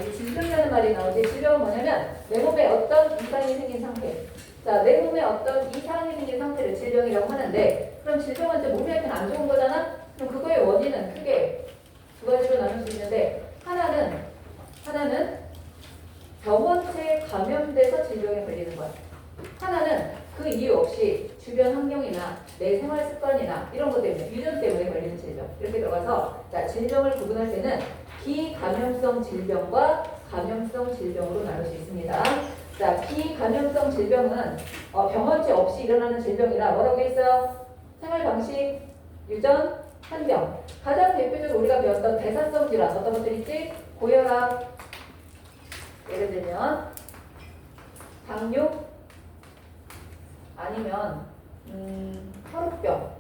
이제 질병이라는 말이 나오지. 질병은 뭐냐면 내 몸에 어떤 이상이 생긴 상태. 자, 내 몸에 어떤 이상이 생긴 상태를 질병이라고 하는데, 그럼 질병은 이제 몸한테는 안 좋은 거잖아? 그럼 그거의 원인은 크게 두 가지로 나눌 수 있는데, 하나는 병원체에 감염돼서 질병에 걸리는 거야. 하나는 그 이유 없이 주변 환경이나 내 생활 습관이나 이런 것 때문에, 유전 때문에 걸리는 질병. 이렇게 들어가서, 자, 질병을 구분할 때는 비감염성 질병과 감염성 질병으로 나눌 수 있습니다. 자, 비감염성 질병은 병원체 없이 일어나는 질병이라 뭐라고 돼 있어요? 생활 방식, 유전, 환경. 가장 대표적으로 우리가 배웠던 대사성 질환 어떤 것들 있지? 고혈압, 예를 들면 당뇨, 아니면 혈우병.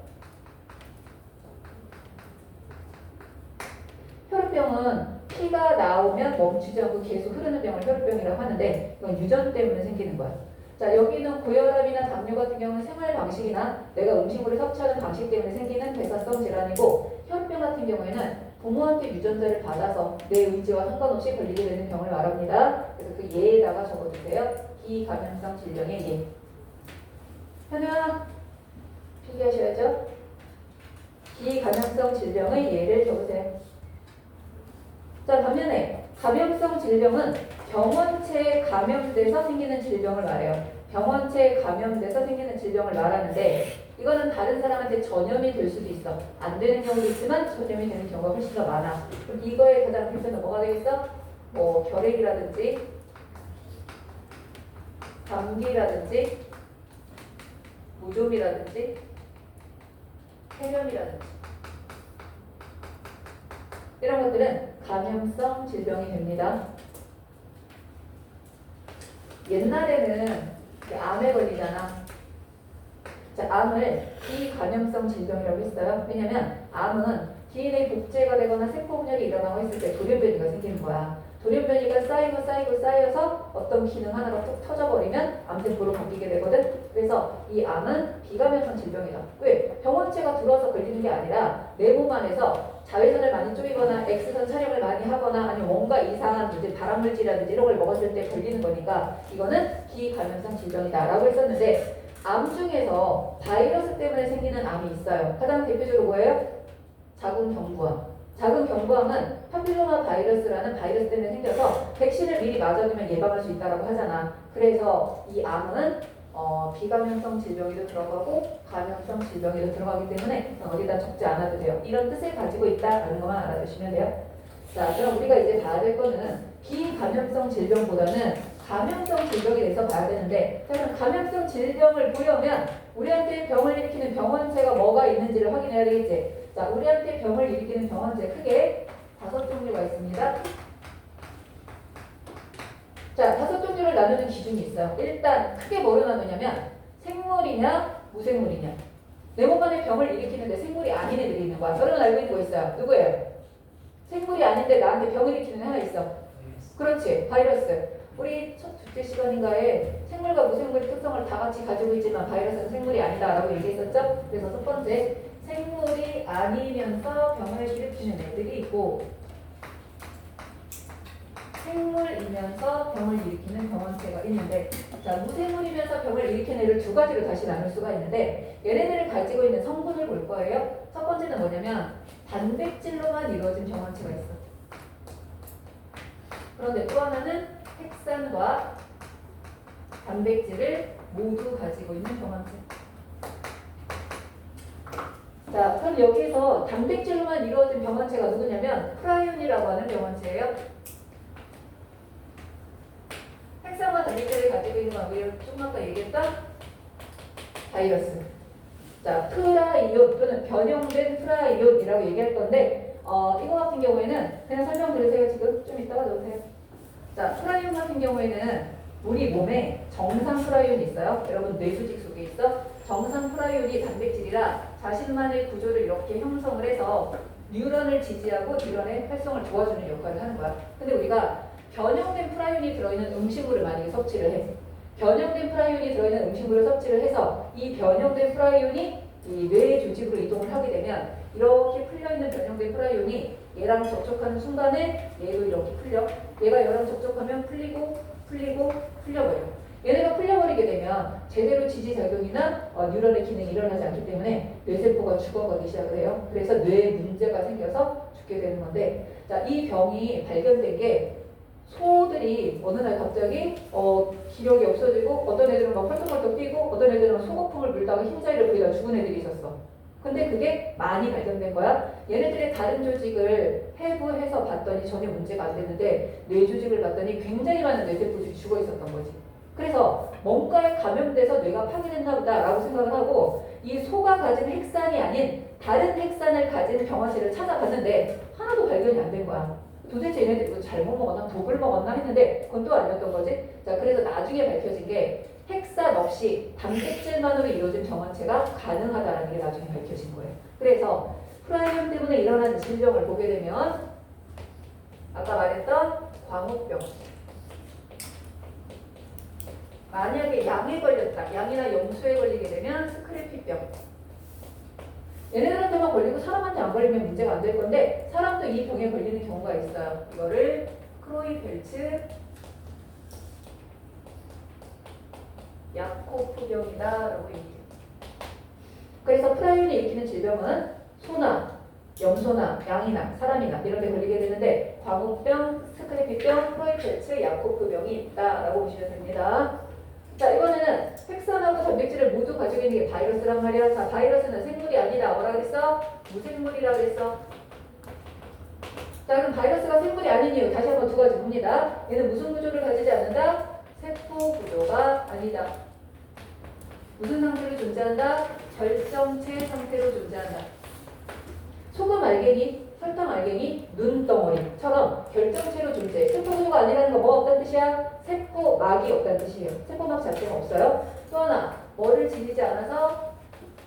혈우병은 피가 나오면 멈추지 않고 계속 흐르는 병을 혈우병이라고 하는데, 이건 유전 때문에 생기는 거야. 자, 여기는 고혈압이나 당뇨 같은 경우는 생활 방식이나 내가 음식물을 섭취하는 방식 때문에 생기는 대사성 질환이고, 혈우병 같은 경우에는 부모한테 유전자를 받아서 내 의지와 상관없이 걸리게 되는 병을 말합니다. 그래서 그 예에다가 적어주세요. 비감염성 질병의 예. 현우야, 필기하셔야죠. 비감염성 질병의 예를 적으세요. 자, 반면에 감염성 질병은 병원체에 감염돼서 생기는 질병을 말해요. 병원체에 감염돼서 생기는 질병을 말하는데, 이거는 다른 사람한테 전염이 될 수도 있어. 안 되는 경우도 있지만 전염이 되는 경우가 훨씬 더 많아. 그럼 이거의 가장 대표는 뭐가 되겠어? 뭐 결핵이라든지 감기라든지 무좀이라든지 폐렴이라든지 이런 것들은 감염성 질병이 됩니다. 옛날에는 암에 걸리잖아. 자, 암을 비감염성 질병이라고 했어요. 왜냐면 암은 DNA 복제가 되거나 세포 분열이 일어나고 했을 때 돌연변이가 생기는 거야. 돌연변이가 쌓여서 어떤 기능 하나가 툭 터져버리면 암세포로 바뀌게 되거든. 그래서 이 암은 비감염성 질병이다. 왜? 병원체가 들어와서 걸리는 게 아니라 내 몸 안에서 자외선을 많이 쪼이거나 X선 촬영을 많이 하거나 아니면 뭔가 이상한 이제 발암물질이라든지 이런 걸 먹었을 때 걸리는 거니까 이거는 비감염성 질병이다라고 했었는데, 암 중에서 바이러스 때문에 생기는 암이 있어요. 가장 대표적으로 뭐예요? 자궁경부암. 자궁경부암은 파필로마 바이러스라는 바이러스 때문에 생겨서 백신을 미리 맞아두면 예방할 수 있다고 하잖아. 그래서 이 암은 비감염성 질병에도 들어가고 감염성 질병에도 들어가기 때문에 어디다 적지 않아도 돼요. 이런 뜻을 가지고 있다라는 것만 알아두시면 돼요. 자, 그럼 우리가 이제 봐야 될 거는 비감염성 질병보다는 감염성 질병에 대해서 봐야 되는데, 그럼 감염성 질병을 보려면 우리한테 병을 일으키는 병원체가 뭐가 있는지를 확인해야 되겠지. 자, 우리한테 병을 일으키는 병원체 크게 5종류가 있습니다. 자, 5종류를 나누는 기준이 있어요. 일단 크게 뭐로 나누냐면 생물이냐 무생물이냐. 내 몸 안에 병을 일으키는데 생물이 아닌 애들이 있는 거야. 여러분 알고 있는 거 있어요. 누구예요? 생물이 아닌데 나한테 병을 일으키는 애 하나 있어. 그렇지, 바이러스. 우리 첫 둘째 시간인가에 생물과 무생물의 특성을 다 같이 가지고 있지만 바이러스는 생물이 아니다라고 얘기했었죠. 그래서 첫 번째, 생물이 아니면서 병을 일으키는 애들이 있고, 생물이면서 병을 일으키는 병원체가 있는데, 자, 무생물이면서 병을 일으키는 애를 두 가지로 다시 나눌 수가 있는데, 얘네들을 가지고 있는 성분을 볼 거예요. 첫 번째는 뭐냐면 단백질로만 이루어진 병원체가 있어. 그런데 또 하나는 핵산과 단백질을 모두 가지고 있는 병원체. 자, 그럼 여기서 단백질로만 이루어진 병원체가 누구냐면 프라이온이라고 하는 병원체예요. 핵산과 단백질을 가지고 있는 건 우리가 조금 아까 얘기했던 바이러스. 자, 프라이온 또는 변형된 프라이온이라고 얘기할 건데, 이거 같은 경우에는 그냥 설명 들으세요. 지금 좀 이따가 넣으세요. 자, 프라이온 같은 경우에는 우리 몸에 정상 프라이온이 있어요. 여러분 뇌수직 속에 있어. 정상 프라이온이 단백질이라 자신만의 구조를 이렇게 형성을 해서 뉴런을 지지하고 뉴런의 활성을 도와주는 역할을 하는 거야. 근데 우리가 변형된 프라이온이 들어있는 음식물을 만약에 섭취를 해. 변형된 프라이온이 들어있는 음식물을 섭취를 해서 이 변형된 프라이온이 이 뇌 조직으로 이동을 하게 되면 이렇게 풀려있는 변형된 프라이온이 얘랑 접촉하는 순간에 얘도 이렇게 풀려. 얘가 얘랑 접촉하면 풀리고 풀려버려. 얘네가 풀려버리게 되면 제대로 지지작용이나 뉴런의 기능이 일어나지 않기 때문에 뇌세포가 죽어가기 시작을 해요. 그래서 뇌에 문제가 생겨서 죽게 되는 건데, 자, 이 병이 발견된 게 소들이 어느 날 갑자기 기력이 없어지고 어떤 애들은 막 펄떡펄떡 뛰고 어떤 애들은 소거품을 물다가 흰자위를 부리다 죽은 애들이 있었어. 근데 그게 많이 발견된 거야. 얘네들의 다른 조직을 해부해서 봤더니 전혀 문제가 안 됐는데 뇌 조직을 봤더니 굉장히 많은 뇌세포들이 죽어 있었던 거지. 그래서 뭔가에 감염돼서 뇌가 파괴됐나 보다라고 생각을 하고 이 소가 가진 핵산이 아닌 다른 핵산을 가진 병화체를 찾아봤는데 하나도 발견이 안 된 거야. 도대체 얘네들이 뭐 잘못 먹었나 독을 먹었나 했는데 그건 또 아니었던 거지. 자, 그래서 나중에 밝혀진 게 핵산 없이 단백질만으로 이루어진 병화체가 가능하다는 게 나중에 밝혀진 거예요. 그래서 프라이엄 때문에 일어나는 질병을 보게 되면 아까 말했던 광우병, 만약에 양에 걸렸다, 양이나 염소에 걸리게 되면 스크래피병. 얘네들한테만 걸리고 사람한테 안 걸리면 문제가 안 될 건데 사람도 이 병에 걸리는 경우가 있어요. 이거를 크로이펠츠 야코프병이다라고 얘기해요. 그래서 프라이온이 일으키는 질병은 소나 염소나 양이나 사람이나 이런 데 걸리게 되는데 광우병, 스크래피병, 크로이펠츠, 야코프병이 있다라고 보시면 됩니다. 자, 이번에는 핵산하고 단백질을 모두 가지고 있는 게 바이러스란 말이야. 자, 바이러스는 생물이 아니다. 뭐라 그랬어? 무생물이라 그랬어. 자, 그럼 바이러스가 생물이 아닌 이유 다시 한번 두 가지 봅니다. 얘는 무슨 구조를 가지지 않는다? 세포 구조가 아니다. 무슨 상태로 존재한다? 결정체 상태로 존재한다. 소금 알갱이, 설탕 알갱이, 눈덩어리처럼 결정체로 존재해. 세포 구조가 아니라는 거 뭐 없다는 뜻이야? 세포막이 없다는 뜻이에요. 세포막 자체가 없어요. 또 하나, 뭐를 지니지 않아서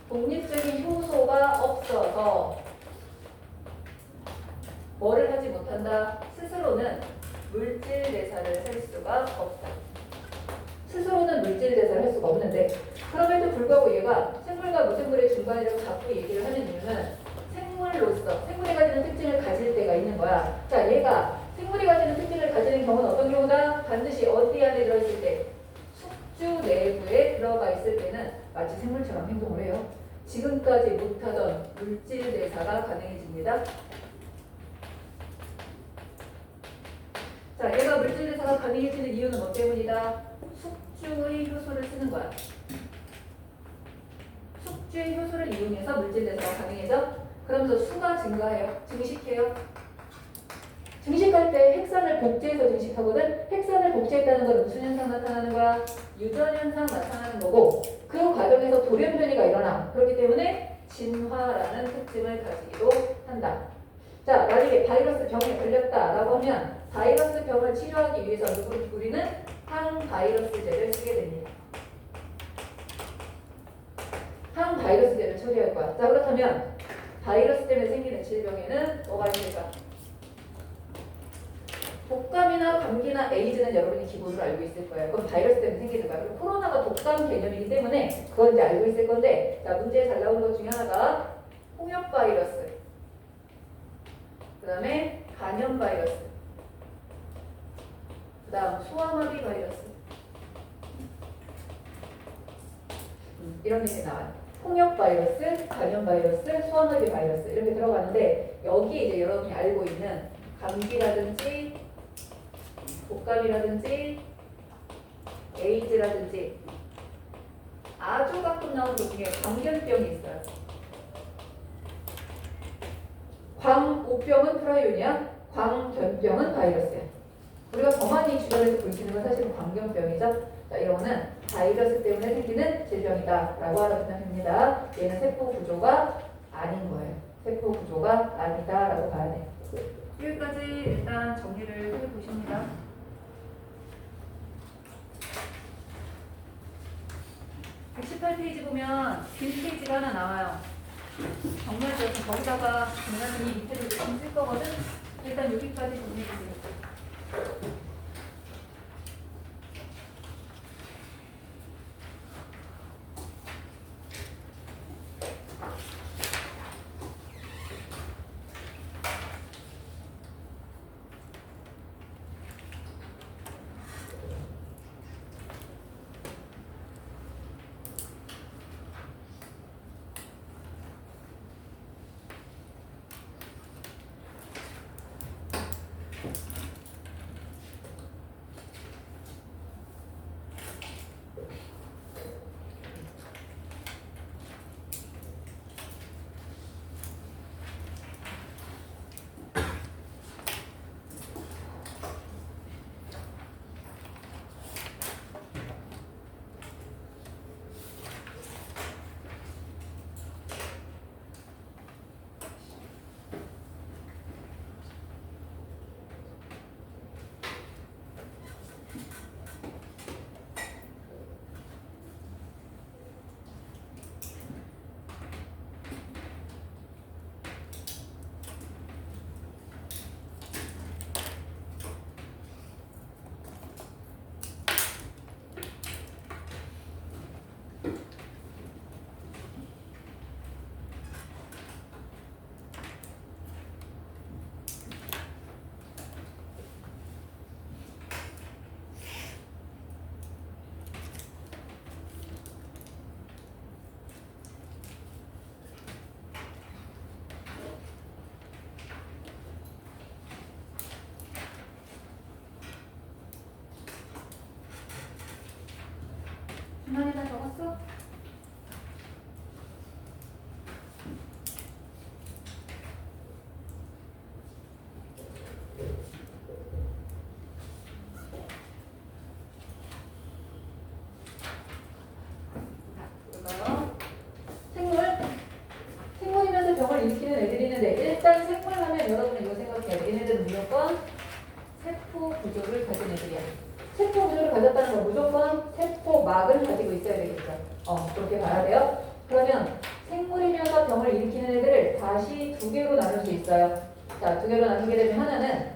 독립적인 효소가 없어서 뭐를 하지 못한다? 스스로는 물질 대사를 할 수가 없다. 스스로는 물질 대사를 할 수가 없는데 그럼에도 불구하고 얘가 생물과 무생물의 중간이라고 자꾸 얘기를 하는 이유는 생물로서 생물이 가지는 특징을 가질 때가 있는 거야. 자, 얘가 생물이 가지는 특징을 가지는 경우는 어떤 경우다? 반드시 어디 안에 들어있을 때? 숙주 내부에 들어가 있을 때는 마치 생물처럼 행동을 해요. 지금까지 못하던 물질 대사가 가능해집니다. 자, 얘가 물질 대사가 가능해지는 이유는 뭐 때문이다? 숙주의 효소를 쓰는 거야. 숙주의 효소를 이용해서 물질 대사가 가능해져. 그러면서 수가 증가해요. 증식해요. 증식할 때 핵산을 복제해서 증식하거든. 핵산을 복제했다는 건 무슨 현상 나타나는 거야? 유전 현상 나타나는 거고 그 과정에서 돌연변이가 일어나. 그렇기 때문에 진화라는 특징을 가지기도 한다. 자, 만약에 바이러스 병에 걸렸다라고 하면 바이러스 병을 치료하기 위해서 우리는 항바이러스제를 쓰게 됩니다. 항바이러스제를 처리할 거야. 자, 그렇다면 바이러스 때문에 생기는 질병에는 뭐가 있을까? 독감이나 감기나 에이즈는 여러분이 기본으로 알고 있을 거예요. 그건 바이러스 때문에 생기는 거야. 그리고 코로나가 독감 개념이기 때문에 그건 이제 알고 있을 건데, 자, 문제에 잘 나오는 것 중에 하나가 홍역 바이러스, 그 다음에 간염 바이러스, 그 다음 소아마비 바이러스, 이런 게 나와요. 홍역 바이러스, 간염 바이러스, 소아마비 바이러스 이렇게 들어가는데 여기 이제 여러분이 알고 있는 감기라든지 독감이라든지 에이즈라든지 아주 가끔 나오는 것 중에 광견병이 있어요. 광우병은 프라이온이야. 광견병은 바이러스야. 우리가 더 많이 주변에서 볼 수 있는 건 사실은 광견병이죠. 자, 이거는 바이러스 때문에 생기는 질병이다 라고 알아두면 됩니다. 얘는 세포 구조가 아닌 거예요. 세포 구조가 아니다 라고 봐야 돼. 여기까지 일단 정리를 해보십니다. 118페이지 보면 빈 페이지가 하나 나와요. 정말 좋아서 거기다가 정말은 이 밑에를 좀 쓸 거거든. 일단 여기까지 정리해주세요. 중간에 다 적었어? 볼까요? 생물이면서 병을 일으키는 애들이 있는데 일단 생물하면 여러분은 이거 생각해요. 얘네들은 무조건 세포 구조를 가진 애들이야. 세포 구조를 가졌다는 건 무조건 세포막을 가지고 있어야 되겠죠. 그렇게 봐야 돼요. 그러면 생물이면서 병을 일으키는 애들을 다시 두 개로 나눌 수 있어요. 자, 두 개로 나누게 되면 하나는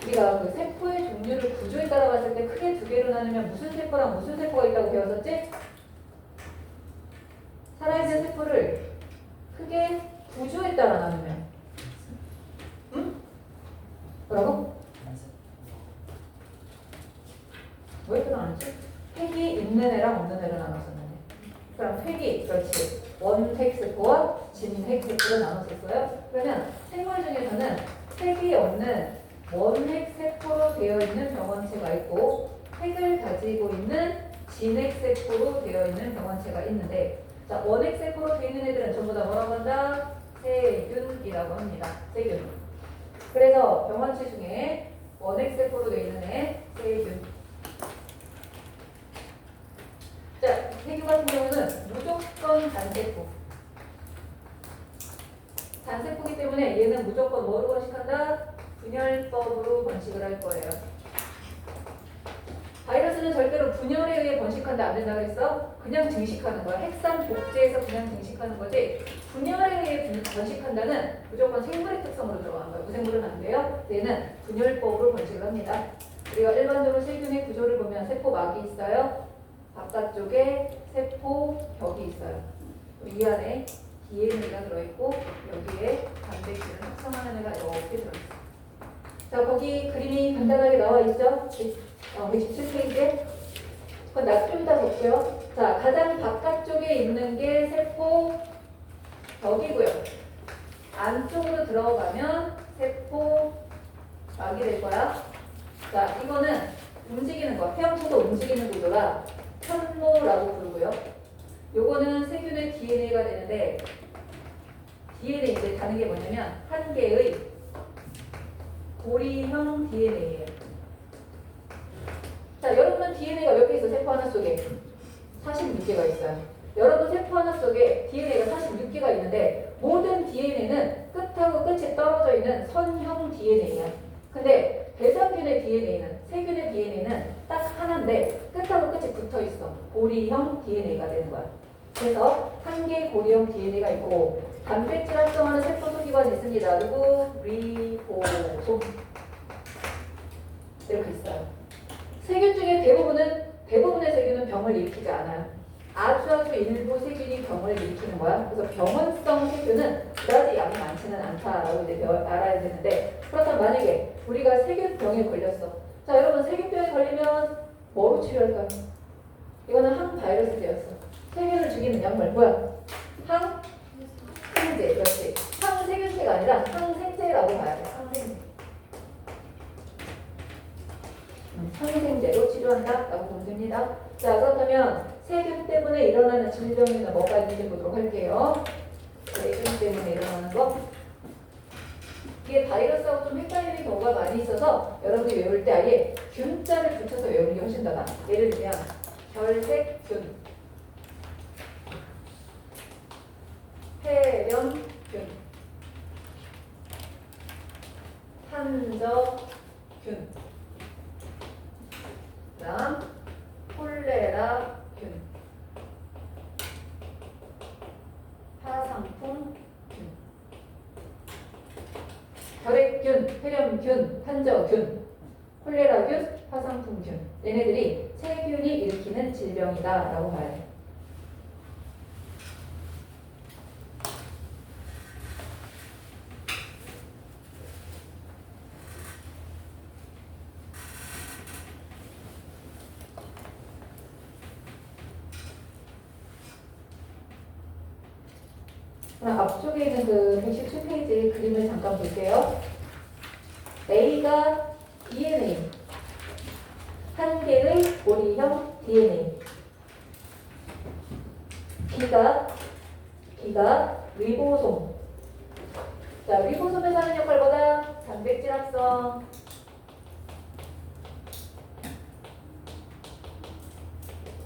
우리가 그 세포의 종류를 구조에 따라 봤을 때 크게 두 개로 나누면 무슨 세포랑 무슨 세포가 있다고 배웠었지? 살아있는 세포를 크게 구조에 따라 나누면 응? 뭐라고? 왜 이렇게 나눴지? 획이 있는 애랑 없는 애를 나눴었는데 그럼 획이 그렇지 원획세포와 진획세포를 나눴었어요. 그러면 생물 중에서는 획이 없는 원획세포로 되어 있는 병원체가 있고 획을 가지고 있는 진획세포로 되어 있는 병원체가 있는데 자, 원획세포로 되어 있는 애들은 전부 다 뭐라고 한다? 세균이라고 합니다. 세균. 그래서 병원체 중에 원획세포로 되어 있는 애 세균. 자, 세균 같은 경우는 무조건 단세포. 단세포이기 때문에 얘는 무조건 뭐로 번식한다? 분열법으로 번식을 할 거예요. 바이러스는 절대로 분열에 의해 번식한다 안 된다 그랬어? 그냥 증식하는 거야. 핵산 복제해서 그냥 증식하는 거지. 분열에 의해 번식한다는 무조건 생물의 특성으로 들어가는 거예요. 무생물은 안 돼요. 얘는 분열법으로 번식을 합니다. 우리가 일반적으로 세균의 구조를 보면 세포막이 있어요. 바깥쪽에 세포벽이 있어요. 이 안에 DNA가 들어있고 여기에 단백질을 합성하는 애가 이렇게 들어있어요. 자, 거기 그림이 간단하게 나와 있죠? 117페이지에. 그건 나도 좀 이따 볼게요. 자, 가장 바깥쪽에 있는 게 세포벽이고요. 안쪽으로 들어가면 세포막이 될 거야. 자, 이거는 움직이는 거, 헤엄쳐서 움직이는 구조라 편모라고 부르고요. 요거는 세균의 DNA가 되는데 DNA 이제 다른 게 뭐냐면 한 개의 고리형 DNA예요. 자, 여러분은 DNA가 몇 개 있어? 세포 하나 속에 46개가 있어요. 여러분 세포 하나 속에 DNA가 46개가 있는데 모든 DNA는 끝하고 끝이 떨어져 있는 선형 DNA야. 근데 대상균의 DNA는, 세균의 DNA는 딱 하나인데 끝하고 끝이 붙어 있어. 고리형 DNA가 되는 거야. 그래서 한 개의 고리형 DNA가 있고 단백질 합성하는 세포 소기관이 있습니다. 누구? 리보솜. 이렇게 있어요. 세균 중에 대부분의 세균은 병을 일으키지 않아요. 아주 일부 세균이 병을 일으키는 거야. 그래서 병원성 세균은 그다지 양이 많지는 않다라고 이제 알아야 되는데 그렇다면 만약에 우리가 세균병에 걸렸어. 자, 여러분 세균병에 걸리면 뭐로 치료할까요? 이거는 항바이러스제였어. 세균을 죽이는 약물 뭐야? 항생제. 그렇지. 항세균제가 아니라 항생제라고 봐야 돼. 항생제. 항생제로 치료한다라고 보면 됩니다. 자, 그렇다면 세균 때문에 일어나는 질병에는 뭐가 있는지 보도록 할게요. 세균 때문에 일어나는 거. 이게 바이러스하고 좀 헷갈리는 경우가 많이 있어서 여러분이 외울 때 아예 균자를 붙여서 외우는 게 훨씬 더 나아. 예를 들면 결핵균, 폐렴균, 탄저균, 그다음 콜레라균, 파상풍균, 결핵균, 폐렴균, 탄저균, 콜레라균, 파상풍균. 얘네들이 세균이 일으키는 질병이다라고 봐야 돼. 그럼 앞쪽에 있는 그 117페이지 그림을 잠깐 볼게요. A가 DNA, 한 개의 고리형 DNA. B가 리보솜. 자, 리보솜에서 하는 역할보다 단백질 합성.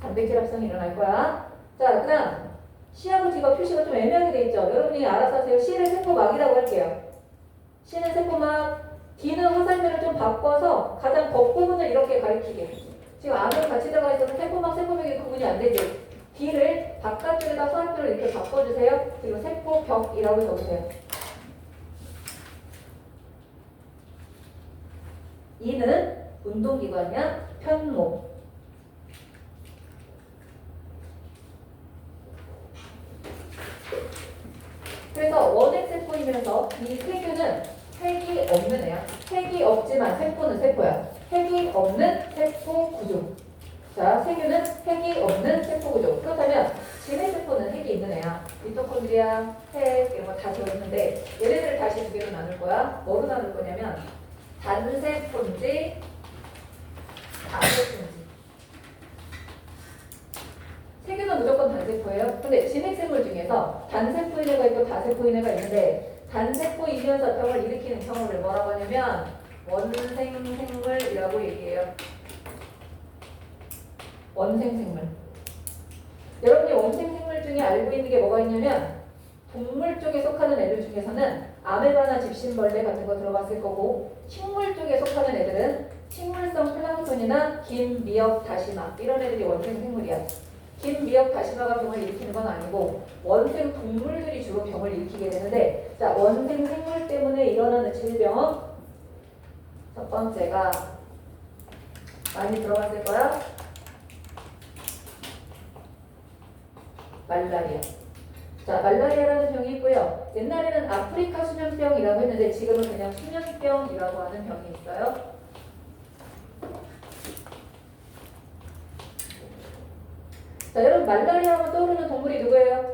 단백질 합성이 일어날 거야. 자, 그 다음 C하고 D가 표시가 좀 애매하게 돼 있죠. 여러분이 알아서 하세요. C는 세포막이라고 할게요. C는 세포막, D는 화살표를 좀 바꿔서 가장 겉부분을 이렇게 가리키게. 지금 안에 같이 들어가 있어서 세포막, 세포벽이 구분이 안 되지. D를 바깥쪽에다 화살표를 이렇게 바꿔주세요. 그리고 세포벽이라고 적으세요. E는 운동기관이야. 편모. 그래서 원핵세포이면서 이 세균은 핵이 없는 애야. 핵이 없지만 세포는 세포야. 핵이 없는 세포 구조. 자, 세균은 핵이 없는 세포 구조. 그렇다면 진핵세포는 핵이 있는 애야. 미토콘드리아, 핵 이런 거 다 들어있는데 얘네들을 다시 두 개로 나눌 거야. 뭐로 나눌 거냐면 단세포인지 다세포인지. 세균은 무조건 단세포예요. 근데 진핵생물 중에서 단세포인 애가 있고 다세포인 애가 있는데 단세포이면서 병을 일으키는 경우를 뭐라고 하냐면 원생생물이라고 얘기해요. 원생생물. 여러분이 원생생물 중에 알고 있는 게 뭐가 있냐면 동물 쪽에 속하는 애들 중에서는 아메바나 집신벌레 같은 거 들어봤을 거고 식물 쪽에 속하는 애들은 식물성 플랑톤이나 긴 미역 다시마 이런 애들이 원생생물이야. 긴 미역 다시마가 병을 일으키는 건 아니고 원생 동물들이 주로 병을 일으키게 되는데 자, 원생 생물 때문에 일어나는 질병 첫 번째가 많이 들어봤을 거야. 말라리아. 자, 말라리아라는 병이 있고요. 옛날에는 아프리카 수면병이라고 했는데 지금은 그냥 수면병이라고 하는 병이 있어요. 자, 여러분 말라리아 하면 떠오르는 동물이 누구예요?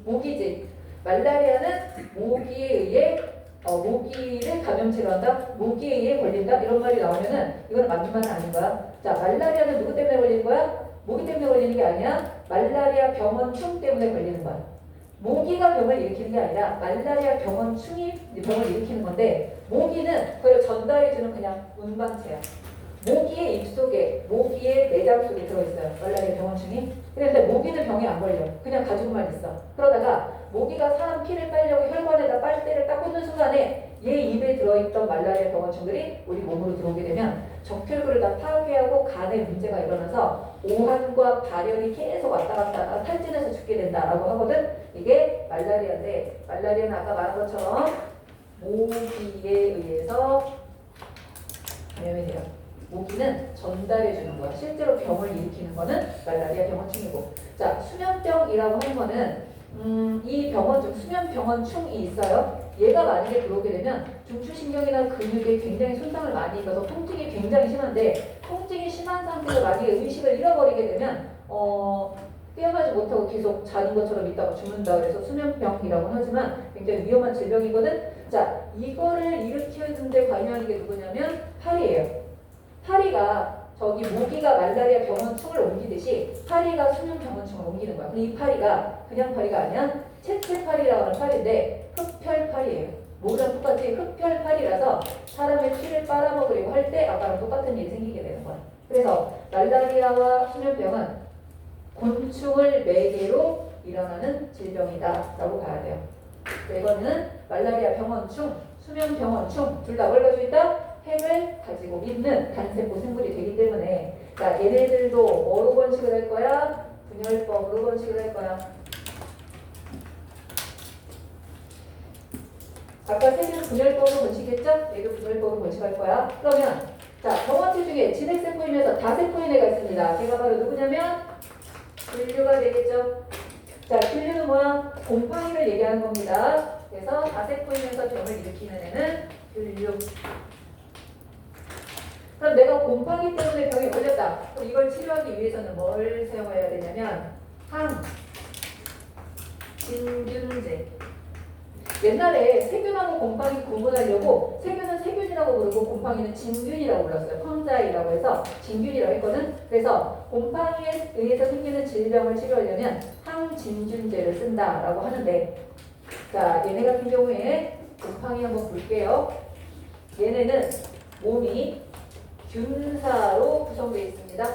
모기지. 말라리아는 모기에 의해 모기를 감염체로 한다? 모기에 의해 걸린다? 이런 말이 나오면은 이건 맞는 말은 아닌 거야. 자, 말라리아는 누구 때문에 걸리는 거야? 모기 때문에 걸리는 게 아니야. 말라리아 병원충 때문에 걸리는 거야. 모기가 병을 일으키는 게 아니라 말라리아 병원충이 병을 일으키는 건데 모기는 그걸 전달해주는 그냥 운반체야. 모기의 입속에, 모기의 내장 속에 들어있어요. 말라리아 병원충이. 그런데 모기는 병에 안 걸려. 그냥 가지고만 있어. 그러다가 모기가 사람 피를 빨려고 혈관에다 빨대를 딱 꽂는 순간에 얘 입에 들어있던 말라리아 병원충들이 우리 몸으로 들어오게 되면 적혈구를 다 파괴하고 간에 문제가 일어나서 오한과 발열이 계속 왔다 갔다 하다가 탈진해서 죽게 된다라고 하거든. 이게 말라리아인데 말라리아는 아까 말한 것처럼 모기에 의해서 감염이 돼요. 모기는 전달해주는 거야. 실제로 병을 일으키는 거는 말라리아 병원충이고. 자, 수면병이라고 하는 거는 이 병원충, 수면병원충이 있어요. 얘가 만약에 들어오게 되면 중추신경이나 근육에 굉장히 손상을 많이 입어서 통증이 굉장히 심한데 통증이 심한 상태에서 만약에 의식을 잃어버리게 되면 깨어나지 못하고 계속 자는 것처럼 있다가 죽는다. 그래서 수면병이라고 하지만 굉장히 위험한 질병이거든. 자, 이거를 일으키는데 관여하는 게 누구냐면 파리예요. 파리가 저기 모기가 말라리아 병원충을 옮기듯이 파리가 수면병원충을 옮기는 거야. 근데 이 파리가 그냥 파리가 아니야. 채채파리라고 하는 파리인데 흡혈파리예요. 모기랑 똑같이 흡혈파리라서 사람의 피를 빨아먹으려고 할 때 아까랑 똑같은 일이 생기게 되는 거야. 그래서 말라리아와 수면병은 곤충을 매개로 일어나는 질병이다 라고 봐야 돼요. 이거는 말라리아 병원충, 수면병원충 둘 다 뭘 가지고 있다? 핵을 가지고 있는 단세포 생물이 되기 때문에 자, 얘네들도 뭐로 번식을 할 거야? 분열법으로 번식을 할 거야. 아까 세균은 분열법으로 번식했죠? 얘도 분열법으로 번식할 거야. 그러면 자, 병원체 중에 진핵세포이면서 다세포인 애가 있습니다. 걔가 바로 누구냐면 균류가 되겠죠. 자, 균류는 뭐야? 곰팡이를 얘기하는 겁니다. 그래서 다세포이면서 병을 일으키는 애는 균류. 그럼 내가 곰팡이 때문에 병에 걸렸다. 그럼 이걸 치료하기 위해서는 뭘 사용해야 되냐면 항진균제. 옛날에 세균하고 곰팡이 구분하려고 세균은 세균이라고 황자라고 부르고 곰팡이는 진균이라고 불렀어요. 황자이라고 해서 진균이라고 했거든. 그래서 곰팡이에 의해서 생기는 질병을 치료하려면 항진균제를 쓴다라고 하는데, 자, 얘네 같은 경우에 곰팡이 한번 볼게요. 얘네는 몸이 균사로 구성되어 있습니다.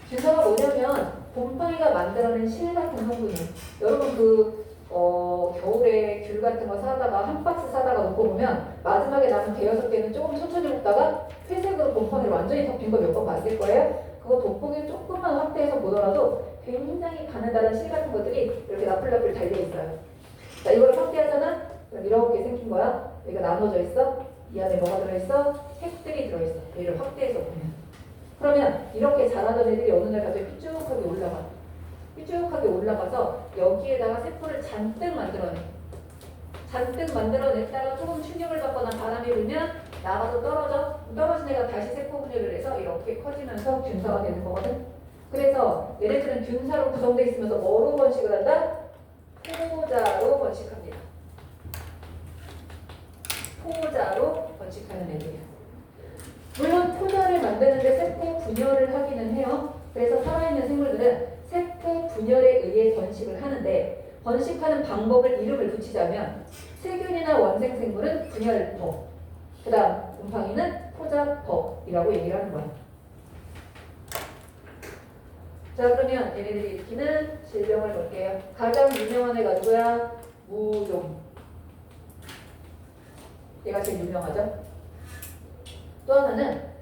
균사가 뭐냐면 곰팡이가 만들어낸 실 같은 성분이에요. 여러분 겨울에 귤 같은 거 사다가 한 박스 사다가 놓고 보면 마지막에 남은 대여섯 개는 조금 천천히 먹다가 회색으로 곰팡이를 완전히 덮인 거 몇 번 봤을 거예요. 그거 돋보기 조금만 확대해서 보더라도 굉장히 가느다란 실 같은 것들이 이렇게 나풀나풀 달려 있어요. 자, 이거를 확대하잖아? 그럼 이렇게 생긴 거야. 여기가 나눠져 있어. 이 안에 뭐가 들어있어? 색들이 들어있어. 얘를 확대해서 보면. 그러면 이렇게 자라던 애들이 어느 날 갑자기 삐쭉하게 올라가. 삐쭉하게 올라가서 여기에다가 세포를 잔뜩 만들어내. 잔뜩 만들어냈다가 조금 충격을 받거나 바람이 불면 나가서 떨어져. 떨어진 애가 다시 세포 분열을 해서 이렇게 커지면서 균사가 되는 거거든. 그래서 얘네들은 균사로 구성되어 있으면서 뭐로 번식을 한다? 포자로 번식합니다. 포자로 번식하는 애들이야. 물론 포자를 만드는데 세포 분열을 하기는 해요. 그래서 살아있는 생물들은 세포 분열에 의해 번식을 하는데, 번식하는 방법을 이름을 붙이자면 세균이나 원생생물은 분열법, 그 다음 곰팡이는 포자법이라고 얘기를 하는 거야. 자, 그러면 얘네들이 일으키는 질병을 볼게요. 가장 유명한 애가 누구야? 무좀. 얘가 제일 유명하죠. 또 하나는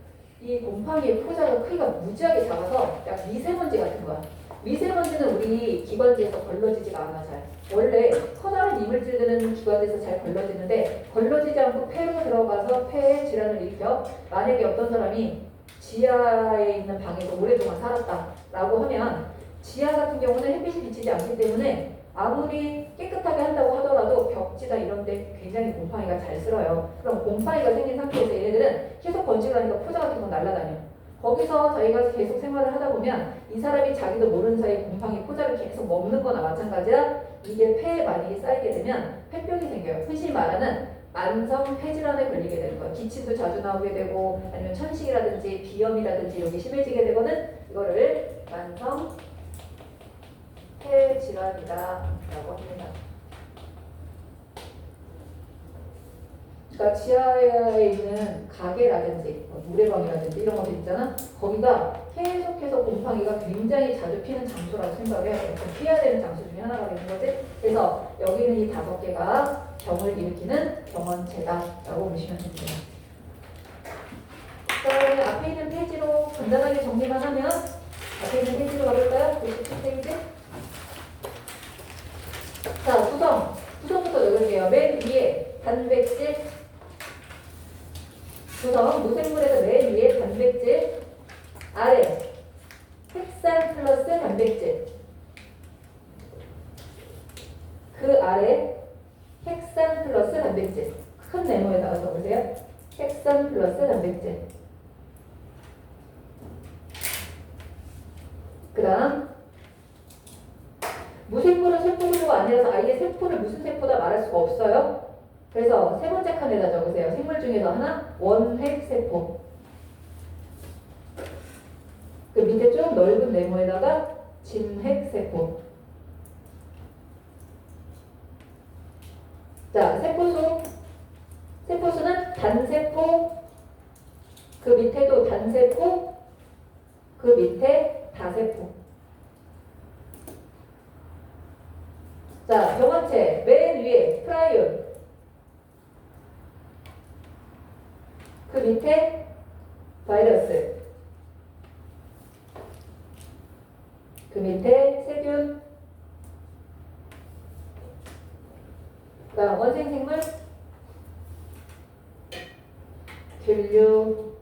이 곰팡이의 포자가 크기가 무지하게 작아서 약 미세먼지 같은 거야. 미세먼지는 우리 기관지에서 걸러지지가 않아 잘. 원래 커다란 이물질들은 기관지에서 잘 걸러지는데 걸러지지 않고 폐로 들어가서 폐에 질환을 일으켜. 만약에 어떤 사람이 지하에 있는 방에서 오랫동안 살았다라고 하면 지하 같은 경우는 햇빛이 비치지 않기 때문에 아무리 깨끗하게 한다고 하더라도 벽지나 이런 데 굉장히 곰팡이가 잘 쓸어요. 그럼 곰팡이가 생긴 상태에서 얘네들은 계속 번식을 하니까 포자 같은 건 날아다녀. 거기서 자기가 계속 생활을 하다 보면 이 사람이 자기도 모르는 사이에 곰팡이 포자를 계속 먹는 거나 마찬가지야. 이게 폐에 만약에 쌓이게 되면 폐병이 생겨요. 흔히 말하는 만성 폐질환에 걸리게 되는 거예요. 기침도 자주 나오게 되고 아니면 천식이라든지 비염이라든지 이런 게 심해지게 되거든. 이거를 만성 폐질환이다 라고 합니다. 그러니까 지하에 있는 가게라든지 노래방이라든지 이런 것들 있잖아. 거기가 계속해서 곰팡이가 굉장히 자주 피는 장소라고 생각을 해요. 피해야 되는 장소 중에 하나가 되는 거지. 그래서 여기 있는 이 5개가 병을 일으키는 병원체다라고 보시면 됩니다. 자, 그러면 앞에 있는 페이지로 간단하게 정리만 하면 앞에 있는 페이지로 가볼까요? 97페이지. 자, 구성부터 적을게요. 맨 위에 단백질 구성, 무생물에서 맨 위에 단백질, 아래 핵산 플러스 단백질, 그 아래 핵산 플러스 단백질. 큰 네모에다가 적으세요. 핵산 플러스 단백질. 그 다음 무생물은 세포구조가 아니라서 아예 세포를 무슨 세포다 말할 수가 없어요. 그래서 세 번째 칸에다 적으세요. 생물 중에서 하나, 원핵세포. 그 밑에 좀 넓은 네모에다가 진핵세포. 자, 세포수. 세포수는 단세포, 그 밑에도 단세포, 그 밑에 다세포. 자, 병원체 맨 위에 프라이온, 그 밑에 바이러스, 그 밑에 세균, 그다음 원생생물, 균류.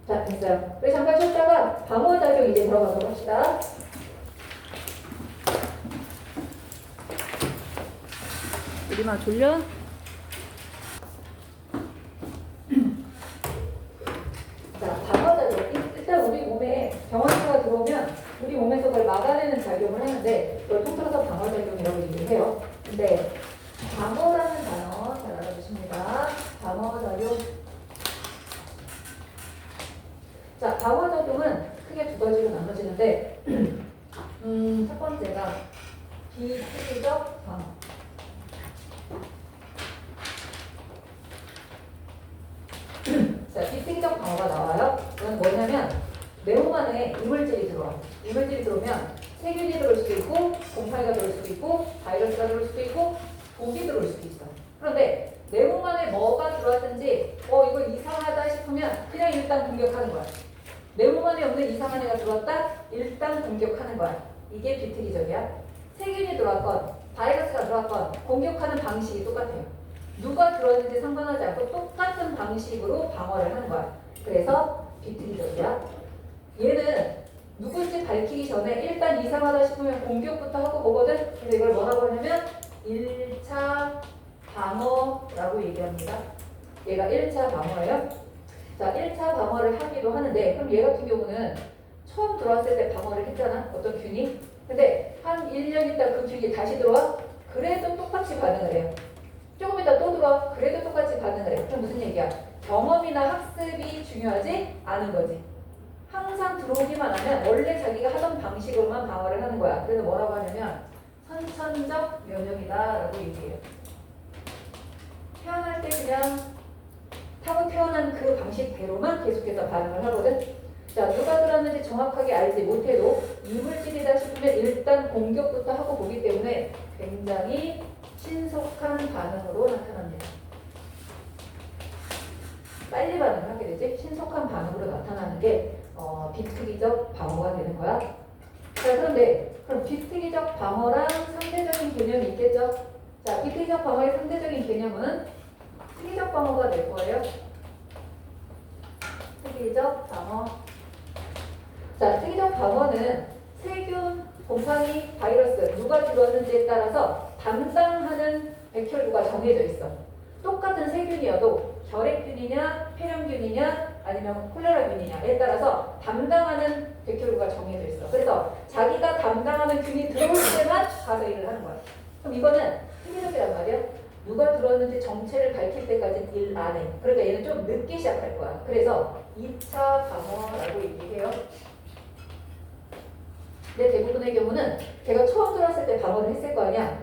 자, 됐어요. 우리 잠깐 쉬었다가 방어작용 이제 들어가도록 합시다. 우리만 졸려? 자, 방어작용. 일단 우리 몸에 병원체가 들어오면 우리 몸에서 그걸 막아내는 작용을 하는데 그걸 통틀어서 방어작용이라고 얘기를 해요. 근데 방어라는 단어 자, 비특이적 방어가 나와요. 그건 뭐냐면 내 몸 안에 이물질이 들어와. 이물질이 들어오면 세균이 들어올 수도 있고 곰팡이가 들어올 수도 있고 바이러스가 들어올 수도 있고 독이 들어올 수도 있어. 그런데 내 몸 안에 뭐가 들어왔든지 이거 이상하다 싶으면 그냥 일단 공격하는 거야. 내 몸 안에 없는 이상한 애가 들어왔다? 일단 공격하는 거야. 이게 비특이적이야. 세균이 들어왔건 바이러스가 들어왔건 공격하는 방식이 똑같아요. 누가 들어왔는지 상관하지 않고 똑같은 방식으로 방어를 하는 거야. 그래서 비특이적이야. 얘는 누군지 밝히기 전에 일단 이상하다 싶으면 공격부터 하고 보거든. 근데 이걸 뭐라고 하냐면 1차 방어라고 얘기합니다. 얘가 1차 방어예요. 자, 1차 방어를 하기도 하는데 그럼 얘 같은 경우는 처음 들어왔을 때 방어를 했잖아. 어떤 균이. 근데 한 1년 있다 그 균이 다시 들어와? 그래도 똑같이 반응을 해요. 조금 있다 또 들어와? 그래도 똑같이 반응을 해. 그럼 무슨 얘기야? 경험이나 학습이 중요하지 않은 거지. 항상 들어오기만 하면 원래 자기가 하던 방식으로만 방어를 하는 거야. 그래서 뭐라고 하냐면 선천적 면역이다 라고 얘기해요. 태어날 때 그냥 타고 태어난 그 방식대로만 계속해서 반응을 하거든. 자, 누가 들었는지 정확하게 알지 못해도 이물질이다 싶으면 일단 공격부터 하고 보기 때문에 굉장히 신속한 반응으로 나타납니다. 빨리 반응을 하게 되지. 신속한 반응으로 나타나는 게 비특이적 방어가 되는 거야. 자, 그런데 그럼 비특이적 방어랑 상대적인 개념이 있겠죠? 자, 비특이적 방어의 상대적인 개념은 특이적 방어가 될 거예요. 특이적 방어. 자, 특이적 방어는 세균, 곰팡이, 바이러스 누가 들어왔는지에 따라서 담당하는 백혈구가 정해져 있어. 똑같은 세균이어도 결핵균이냐, 폐렴균이냐, 아니면 콜레라균이냐에 따라서 담당하는 백혈구가 정해져 있어. 그래서 자기가 담당하는 균이 들어올 때만 가서 일을 하는 거야. 그럼 이거는 특이적이란 말이야. 누가 들어왔는지 정체를 밝힐 때까지 일 안 해. 그러니까 얘는 좀 늦게 시작할 거야. 그래서 2차 방어라고 얘기해요. 근데 대부분의 경우는 걔가 처음 들어왔을 때 방어를 했을 거 아니야.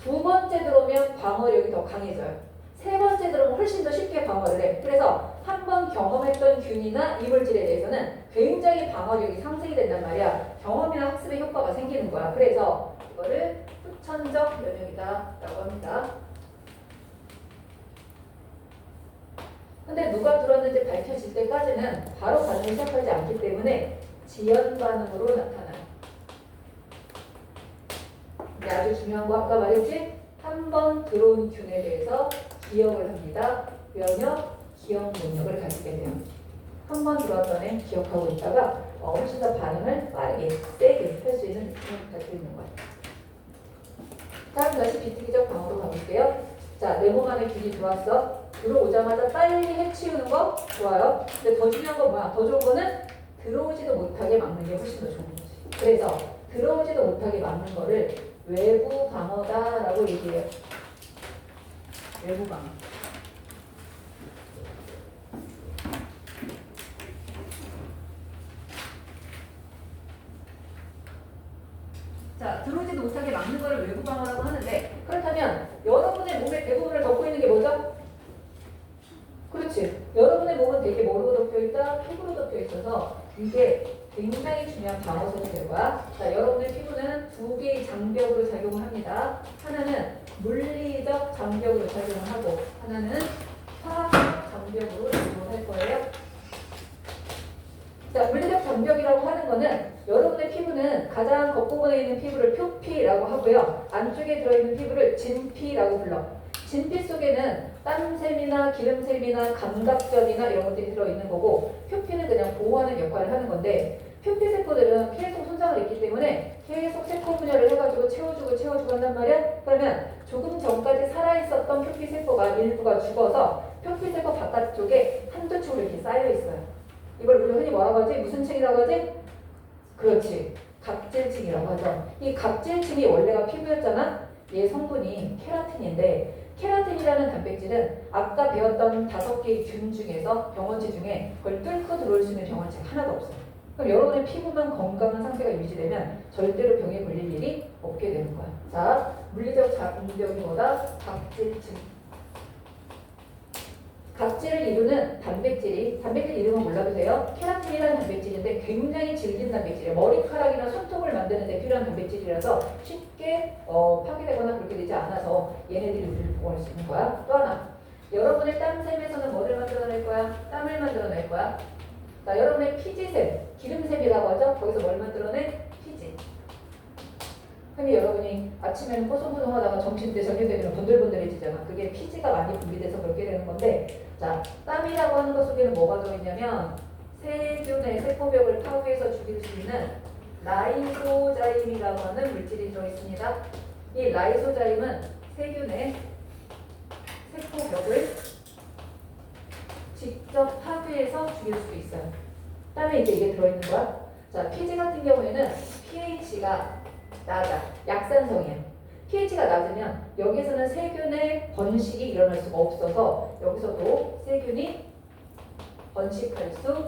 두 번째 들어오면 방어력이 더 강해져요. 세 번째 들어오면 훨씬 더 쉽게 방어를 해. 그래서 한 번 경험했던 균이나 이물질에 대해서는 굉장히 방어력이 상승이 된단 말이야. 경험이나 학습의 효과가 생기는 거야. 그래서 이거를 후천적 면역이다 라고 합니다. 근데 누가 들어왔는지 밝혀질 때까지는 바로 반응을 시작하지 않기 때문에 지연 반응으로 나타나요. 근데 아주 중요한 거 아까 말했지? 한 번 들어온 균에 대해서 기억을 합니다. 면역, 기억 능력을 가지게 돼요. 한 번 들어왔던 애 기억하고 있다가 훨씬 더 반응을 빠르게, 세게 할 수 있는 느낌을 가지고 있는 거예요. 다음 다시 비특이적 방어로 가볼게요. 자, 내 몸 안에 균이 들어왔어. 들어오자마자 빨리 해치우는 거 좋아요. 근데 더 중요한 건 뭐야? 더 좋은 거는 들어오지도 못하게 막는 게 훨씬 더 좋은 거지. 그래서 들어오지도 못하게 막는 거를 외부 방어다라고 얘기해요. 외부 방어. 자, 들어오지도 못하게 막는 거를 외부 방어라고 하는데 그렇다면 여러분의 몸의 대부분을 덮고 있는 게 뭐죠? 그렇지. 여러분의 몸은 되게 뭐로 덮여 있다? 피부로 덮여 있어서 이게 굉장히 중요한 방어선이 될 거야. 자, 여러분의 피부는 두 개의 장벽으로 작용을 합니다. 하나는 물리적 장벽으로 작용을 하고 하나는 화학적 장벽으로 작용을 할 거예요. 자, 물리적 장벽이라고 하는 거는 여러분의 피부는 가장 겉부분에 있는 피부를 표피라고 하고요. 안쪽에 들어있는 피부를 진피라고 불러. 진피 속에는 땀샘이나 기름샘이나 감각전이나 이런 것들이 들어있는 거고 표피는 그냥 보호하는 역할을 하는 건데 표피세포들은 계속 손상을 입기 때문에 계속 세포 분열을 해가지고 채워주고 한단 말이야. 그러면 조금 전까지 살아있었던 표피세포가 일부가 죽어서 표피세포 바깥쪽에 한두 층으로 이렇게 쌓여있어요. 이걸 우리 흔히 뭐라고 하지? 무슨 층이라고 하지? 그렇지. 각질층이라고 하죠. 이 각질층이 원래가 피부였잖아. 얘 성분이 케라틴인데 케라틴이라는 단백질은 아까 배웠던 5개의 균 중에서 병원체 중에 그걸 뚫고 들어올 수 있는 병원체가 하나도 없어요. 그럼 여러분의 피부만 건강한 상태가 유지되면 절대로 병에 걸릴 일이 없게 되는 거야. 자, 물리적 장벽이 뭐다? 각질층. 각질을 이루는 단백질 이름은 몰라도 돼요. 케라틴이라는 단백질인데 굉장히 질긴 단백질이에요. 머리카락이나 손톱을 만드는 데 필요한 단백질이라서 쉽게 파괴되거나 그렇게 되지 않아서 얘네들이 우리를 보호할 수 있는 거야. 또 하나, 여러분의 땀샘에서는 뭐를 만들어낼 거야? 땀을 만들어낼 거야. 자, 여러분의 피지샘, 기름샘이라고 하죠. 거기서 뭘 만들어내? 피지. 흔히 여러분이 아침에는 뽀송뽀송하다가 점심때 저녁 되면 번들번들해지잖아. 그게 피지가 많이 분비돼서 그렇게 되는 건데, 자, 땀이라고 하는 것 속에는 뭐가 들어있냐면 세균의 세포벽을 파괴해서 죽일 수 있는 라이소자임이라고 하는 물질이 들어있습니다. 이 라이소자임은 세균의 세포벽을 직접 파괴해서 죽일 수도 있어요. 땀에 이제 이게 들어있는 거야. 자, 피지 같은 경우에는 pH가 낮아. 약산성이에요. pH가 낮으면 여기서는 세균의 번식이 일어날 수가 없어서 여기서도 세균이 번식할 수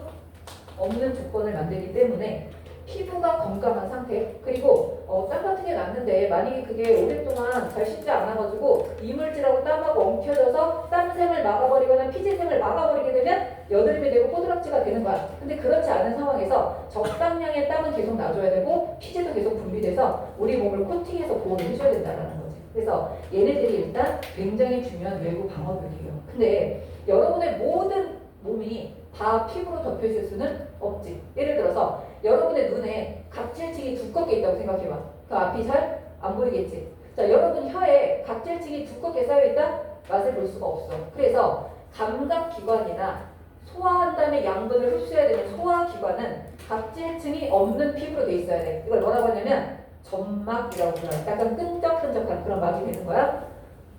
없는 조건을 만들기 때문에 피부가 건강한 상태, 그리고 땀 같은 게 났는데 만약에 그게 오랫동안 잘 씻지 않아가지고 이물질하고 땀하고 엉켜져서 땀샘을 막아버리거나 피지샘을 막아버리게 되면 여드름이 되고 뽀드락지가 되는 거야. 근데 그렇지 않은 상황에서 적당량의 땀은 계속 놔줘야 되고 피지도 계속 분비돼서 우리 몸을 코팅해서 보호를 해줘야 된다는 거지. 그래서 얘네들이 일단 굉장히 중요한 외부 방어벽이에요. 근데 여러분의 모든 몸이 다 피부로 덮여있을 수는 없지. 예를 들어서 여러분의 눈에 각질층이 두껍게 있다고 생각해봐. 그 앞이 잘 안 보이겠지. 자, 여러분 혀에 각질층이 두껍게 쌓여있다? 맛을 볼 수가 없어. 그래서 감각기관이나 소화한 다음에 양분을 흡수해야 되는 소화기관은 각질층이 없는 피부로 돼 있어야 돼. 이걸 뭐라고 하냐면 점막이라고 불러요. 약간 끈적끈적한 그런 막이 되는 거야.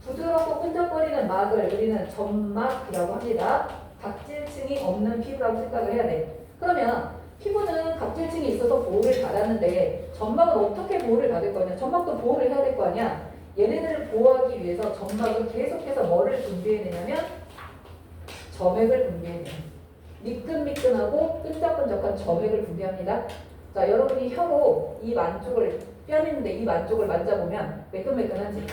부드럽고 끈적거리는 막을 우리는 점막이라고 합니다. 각질층이 없는 피부라고 생각을 해야 돼. 그러면 피부는 각질층이 있어서 보호를 받았는데 점막은 어떻게 보호를 받을 거냐? 점막도 보호를 해야 될 거 아니야? 얘네들을 보호하기 위해서 점막은 계속해서 뭐를 분비해내냐면 점액을 분비해내. 미끈미끈하고 끈적끈적한 점액을 분비합니다. 자, 여러분이 혀로 입 안쪽을 뺨 있는데 입 안쪽을 만져보면 매끈매끈하지?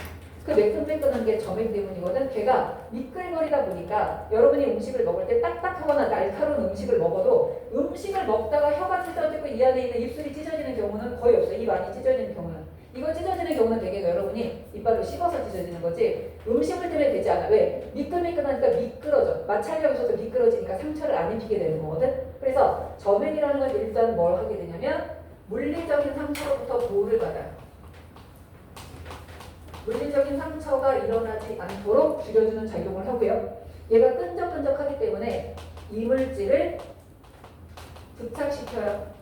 그 매끈매끈한 게 점액 때문이거든. 걔가 미끌거리다 보니까 여러분이 음식을 먹을 때 딱딱하거나 날카로운 음식을 먹어도 음식을 먹다가 혀가 찢어지고 이 안에 있는 입술이 찢어지는 경우는 거의 없어요. 입 안이 찢어지는 경우는. 이거 찢어지는 경우는 되게 여러분이 이빨로 씹어서 찢어지는 거지 음식물 때문에 되지 않아. 왜? 미끌미끌하니까 미끄러져. 마찰력이 있어서 미끄러지니까 상처를 안 입히게 되는 거거든. 그래서 점액이라는 건 일단 뭘 하게 되냐면 물리적인 상처로부터 보호를 받아요. 물리적인 상처가 일어나지 않도록 줄여주는 작용을 하고요. 얘가 끈적끈적하기 때문에 이물질을 부착시켜요.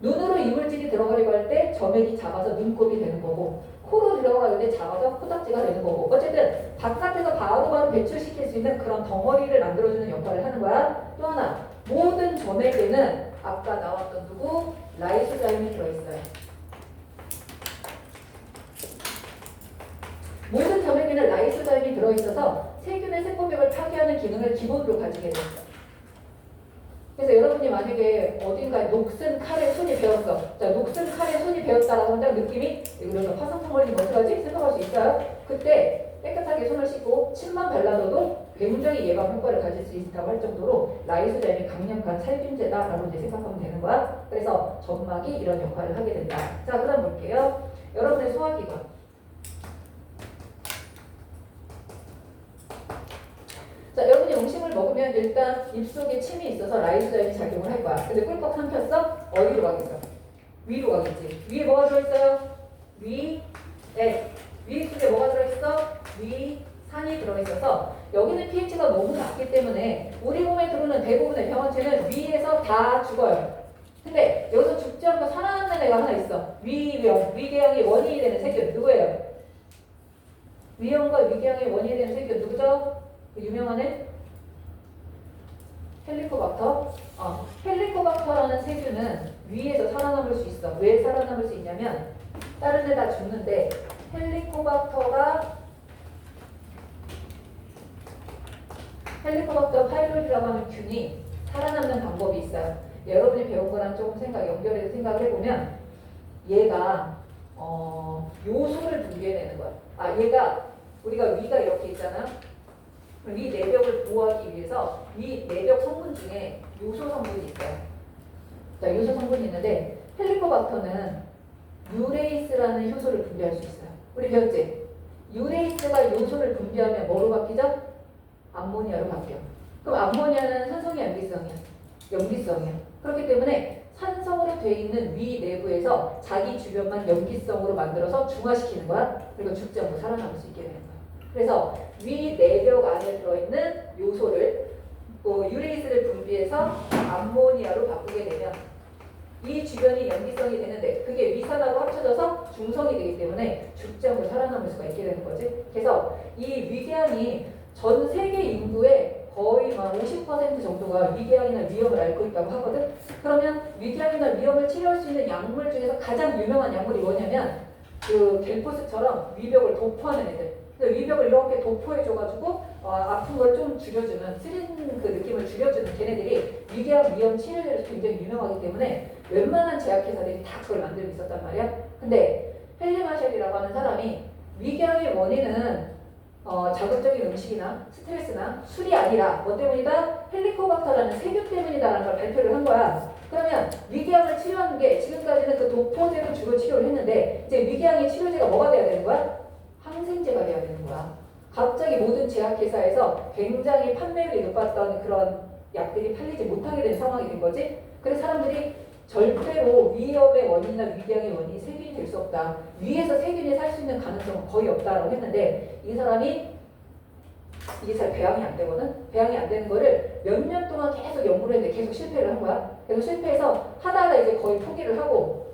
눈으로 이물질이 들어가려고 할 때 점액이 잡아서 눈곱이 되는 거고 코로 들어가려고 할 때 잡아서 코딱지가 되는 거고 어쨌든 바깥에서 바로바로 배출시킬 수 있는 그런 덩어리를 만들어주는 역할을 하는 거야. 또 하나 모든 점액에는 아까 나왔던 누구? 라이소자임이 들어있어요. 모든 점액에는 라이소자임이 들어있어서 세균의 세포벽을 파괴하는 기능을 기본으로 가지게 됐어. 그래서 여러분이 만약에 어딘가에 녹슨 칼에 손이 베었어. 자, 녹슨 칼에 손이 베었다라고 한다는 느낌이 이거는 화상통 걸리면 어떡하지? 생각할 수 있어요. 그때 깨끗하게 손을 씻고 침만 발라둬도 굉장히 예방 효과를 가질 수 있다고 할 정도로 라이소자임이 강력한 살균제다라고 이제 생각하면 되는 거야. 그래서 점막이 이런 역할을 하게 된다. 자, 그다음 볼게요. 여러분의 소화기관. 자, 여러분이 음식을 먹으면 일단 입속에 침이 있어서 라이소자임이 작용을 할 거야. 근데 꿀꺽 삼켰어? 어디로 가겠어? 위로 가겠지. 위에 뭐가 들어있어요? 위에 속에 뭐가 들어있어? 위산이 들어있어서 여기는 pH가 너무 낮기 때문에 우리 몸에 들어오는 대부분의 병원체는 위에서 다 죽어요. 근데 여기서 죽지 않고 살아남는 애가 하나 있어. 위궤양의 원인이 되는 세균. 누구예요? 위염과 위궤양의 원인이 되는 세균 누구죠? 유명한 애? 헬리코박터? 헬리코박터라는 세균은 위에서 살아남을 수 있어. 왜 살아남을 수 있냐면 다른 데 다 죽는데 헬리코박터 파이로이드라고 하는 균이 살아남는 방법이 있어요. 여러분이 배운 거랑 조금 연결해서 생각을 해보면 얘가 요소를 분비해내는 거야. 얘가 우리가 위가 이렇게 있잖아. 그럼 위 내벽을 보호하기 위해서 위 내벽 성분 중에 요소 성분이 있어요. 자, 요소 성분이 있는데 헬리코박터는 유레이스라는 효소를 분비할 수 있어요. 우리 배웠지? 유레이스가 요소를 분비하면 뭐로 바뀌죠? 암모니아로 바뀌어. 그럼 암모니아는 산성이야, 염기성이야? 염기성이야. 그렇기 때문에 산성으로 되어 있는 위 내부에서 자기 주변만 염기성으로 만들어서 중화시키는 거야. 그리고 죽지 않고 살아남을 수 있게 되는 거야. 그래서 위 내벽 안에 들어있는 요소를 유레이스를 분비해서 암모니아로 바꾸게 되면 이 주변이 염기성이 되는데 그게 위산하고 합쳐져서 중성이 되기 때문에 죽지 않고 살아남을 수가 있게 되는 거지. 그래서 이 위궤양이 전 세계 인구의 거의 막 50% 정도가 위궤양이나 위염을 앓고 있다고 하거든. 그러면 위궤양이나 위염을 치료할 수 있는 약물 중에서 가장 유명한 약물이 뭐냐면 그 갤포스처럼 위벽을 도포하는 애들. 위벽을 이렇게 도포해줘가지고 아픈 걸 좀 줄여주는 쓰린 그 느낌을 줄여주는 걔네들이 위궤양 위염 치료제로 굉장히 유명하기 때문에 웬만한 제약회사들이 다 그걸 만들고 있었단 말이야. 근데 헨리마샬이라고 하는 사람이 위궤양의 원인은 자극적인 음식이나 스트레스나 술이 아니라 뭐 때문이다? 헬리코박터라는 세균 때문이다라는 걸 발표를 한 거야. 그러면 위궤양을 치료하는 게 지금까지는 그 도포제로 주로 치료를 했는데 이제 위궤양의 치료제가 뭐가 돼야 되는 거야? 항생제가 돼야 되는 거야. 갑자기 모든 제약회사에서 굉장히 판매율이 높았던 그런 약들이 팔리지 못하게 된 상황이 된 거지. 그래서 사람들이 절대로 위염의 원인이나 위궤양의 원인이 세균이 될 수 없다. 위에서 세균이 살 수 있는 가능성은 거의 없다라고 했는데 이 사람이 이게 잘 배양이 안 되거든. 배양이 안 되는 거를 몇 년 동안 계속 연구를 했는데 계속 실패를 한 거야. 계속 실패해서 하다가 이제 거의 포기를 하고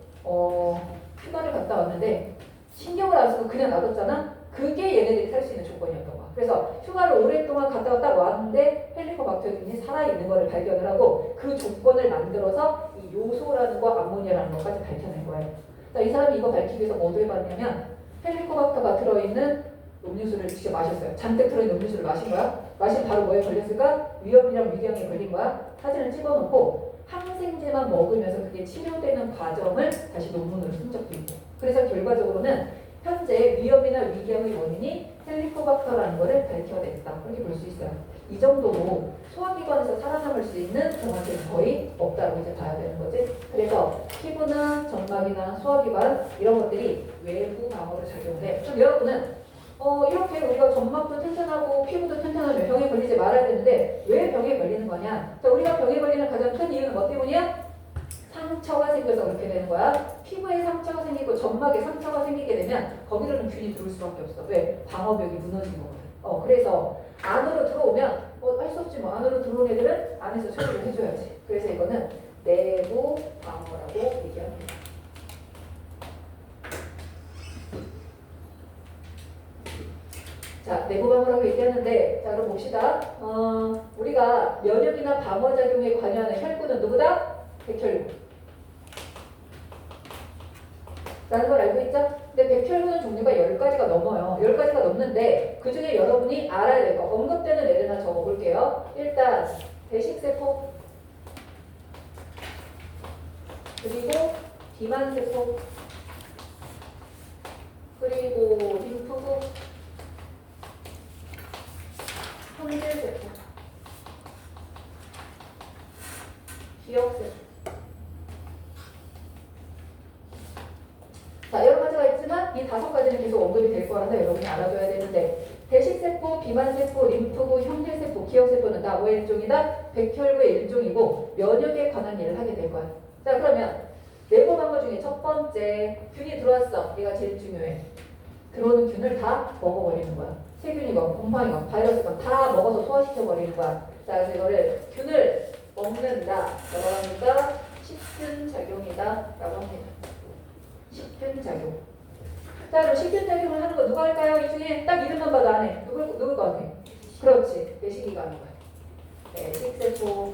휴가를 갔다 왔는데 신경을 안 쓰고 그냥 놔뒀잖아. 그게 얘네들이 살 수 있는 조건이었던 거야. 그래서 휴가를 오랫동안 갔다 왔다 왔는데 헬리코박터균이 살아있는 거를 발견을 하고 그 조건을 만들어서 이 요소라는 거, 암모니아라는 것까지 밝혀낸 거예요. 자, 이 사람이 이거 밝히기 위해서 뭐도 해봤냐면 헬리코박터가 들어있는 음료수를 직접 마셨어요. 잔뜩 들어있는 음료수를 마신 거야. 마신 바로 뭐에 걸렸을까? 위염이랑 위궤양에 걸린 거야. 사진을 찍어놓고 항생제만 먹으면서 그게 치료되는 과정을 다시 논문으로 쓴 적도 있고. 그래서 결과적으로는 현재 위염이나 위궤양의 원인이 헬리코박터라는 것을 밝혀냈다. 그렇게 볼 수 있어요. 이 정도로 소화기관에서 살아남을 수 있는 정화제는 거의 없다고 이제 봐야 되는 거지. 그래서 피부나 점막이나 소화기관 이런 것들이 외부 방어로 작용을 해. 그럼 여러분은 이렇게 우리가 점막도 튼튼하고 피부도 튼튼하면 병에 걸리지 말아야 되는데 왜 병에 걸리는 거냐? 자, 우리가 병에 걸리는 가장 큰 이유는 뭐 때문이야? 상처가 생겨서 그렇게 되는 거야. 피부에 상처가 생기고 점막에 상처가 생기게 되면 거기로는 균이 들어올 수밖에 없어. 왜? 방어벽이 무너진 거거든. 그래서 안으로 들어오면 할 수 없지 뭐. 안으로 들어온 애들은 안에서 처리를 해줘야지. 그래서 이거는 내부 방어라고 얘기합니다. 자, 내부 방어라고 얘기하는데, 자, 그럼 봅시다. 우리가 면역이나 방어작용에 관여하는 혈구는 누구다? 백혈구. 라는 걸 알고 있죠? 근데 백혈구는 종류가 10가지가 넘어요. 10가지가 넘는데 그 중에 여러분이 알아야 될 거, 언급되는 애들만 적어볼게요. 일단 대식세포, 그리고 비만세포, 그리고 림프구, 형질세포, 기억세포. 자, 여러 가지가 있지만 이 5가지는 계속 언급이 될 거라서 여러분이 알아둬야 되는데 대식세포, 비만세포, 림프구, 형질세포, 기억세포는 다 뭐의 일종이다? 백혈구의 일종이고 면역에 관한 일을 하게 될 거야. 자, 그러면 내부 방어 중에 첫 번째 균이 들어왔어. 얘가 제일 중요해. 들어오는 균을 다 먹어버리는 거야. 세균이건 곰팡이건 바이러스건 다 먹어서 소화시켜버리는 거야. 자, 그래서 이거를 균을 먹는다. 뭐라고 합니까? 식균작용이다 라고 합니다. 식균작용. 자, 그럼 식균작용을 하는 거 누가 할까요? 이 중에 딱 이름만 봐도 안 해. 누굴 것 같아? 그렇지. 내시기가 하는 거야. 네, 식세포.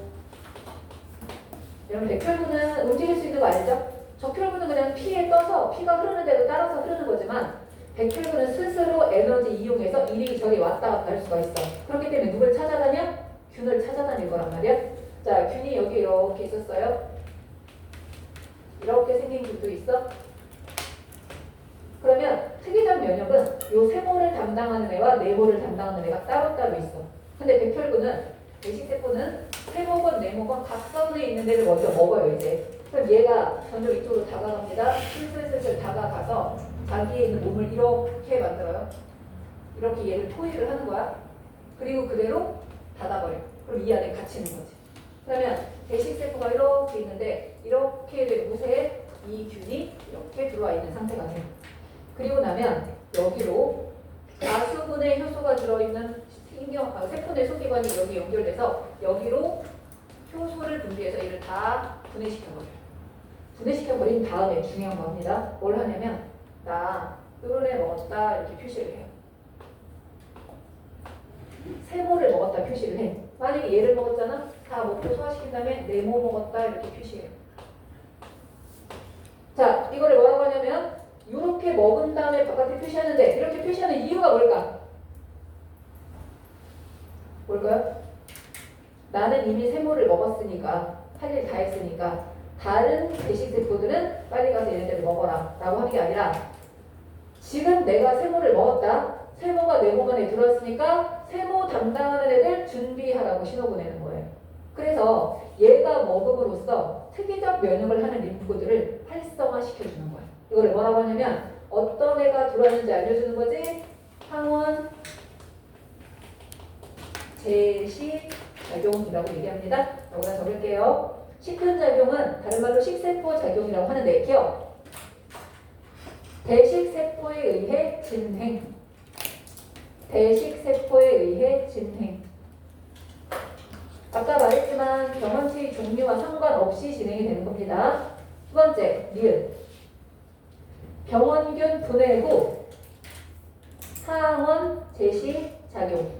여러분, 백혈구는 움직일 수 있는 거 알죠? 적혈구는 그냥 피에 떠서 피가 흐르는 대로 따라서 흐르는 거지만 백혈구는 스스로 에너지 이용해서 이리저리 왔다 갔다 할 수가 있어. 그렇기 때문에 누굴 찾아다녀? 균을 찾아다닐 거란 말이야. 자, 균이 여기 이렇게 있었어요. 이렇게 생긴 균도 있어. 그러면 특이적 면역은 요 세모를 담당하는 애와 네모를 담당하는 애가 따로따로 있어. 근데 백혈구는 대식세포는 세모건 네모건 각선에 있는 데를 먼저 먹어요 이제. 그럼 얘가 점점 이쪽으로 다가갑니다. 슬슬슬슬 다가가서 자기에 있는 몸을 이렇게 만들어요. 이렇게 얘를 토의를 하는 거야. 그리고 그대로 닫아버려. 그럼 이 안에 갇히는 거지. 그러면 대식세포가 이렇게 있는데 이렇게 된 곳에 이 균이 이렇게 들어와 있는 상태가 돼요. 그리고 나면 여기로 다수분의 효소가 들어있는 세포 내 소기관이 여기 연결돼서 여기로 효소를 분비해서 얘를 다 분해시켜버려요. 분해시켜버린 다음에 중요한 겁니다. 뭘 하냐면 나 요런 애 먹었다 이렇게 표시를 해요. 세모를 먹었다 표시를 해. 만약에 얘를 먹었잖아. 다 먹고 소화시킨 다음에 네모 먹었다 이렇게 표시해요. 자, 이거를 뭐라고 하냐면 이렇게 먹은 다음에 바깥에 표시하는데 이렇게 표시하는 이유가 뭘까? 뭘까요? 나는 이미 세모를 먹었으니까 할 일 다 했으니까 다른 대식세포들은 빨리 가서 얘네들을 먹어라 라고 하는 게 아니라 지금 내가 세모를 먹었다. 세모가 네모 안에 들어왔으니까 세모 담당하는 애들 준비하라고 신호 보내는 거예요. 그래서 얘가 먹음으로써 특이적 면역을 하는 림프구들을 활성화시켜주는 거예요. 이걸 뭐라고 하냐면 어떤 애가 들어왔는지 알려주는 거지. 항원 제시 작용이라고 얘기합니다. 여기다 적을게요. 식균작용은 다른 말로 식세포 작용이라고 하는데 기억. 대식세포에 의해 진행. 대식세포에 의해 진행. 아까 말했지만 경험치 종류와 상관없이 진행이 되는 겁니다. 두 번째, 리을. 병원균 분해 후 항원 제시 작용.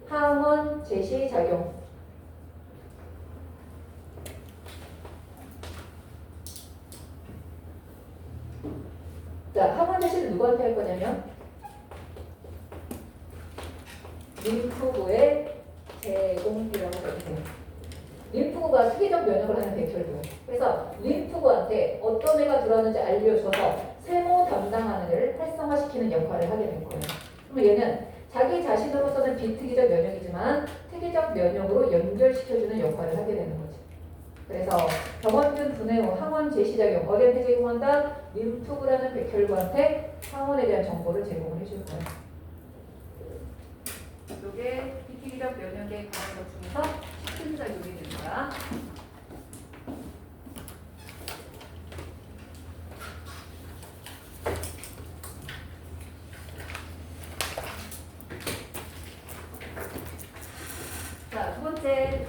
항원 제시 작용. 자, 항원 제시를 누구한테 할 거냐면 림프구의 제공이라고 해주세요. 림프구가 특이적 면역을 하는 백혈구. 그래서 림프구한테 어떤 애가 들어왔는지 알려줘서 세모 담당하는 애를 활성화시키는 역할을 하게 될 거예요. 그럼 얘는 자기 자신으로서는 비특이적 면역이지만 특이적 면역으로 연결시켜주는 역할을 하게 되는 거지. 그래서 병원균 분해 후 항원 제시작용 어디한테 제공한다? 림프구라는 백혈구한테 항원에 대한 정보를 제공을 해줄 거예요. 이게 비특이적 면역에 관한 것 중에서 식균작용이 됩니다. 자, 두 번째.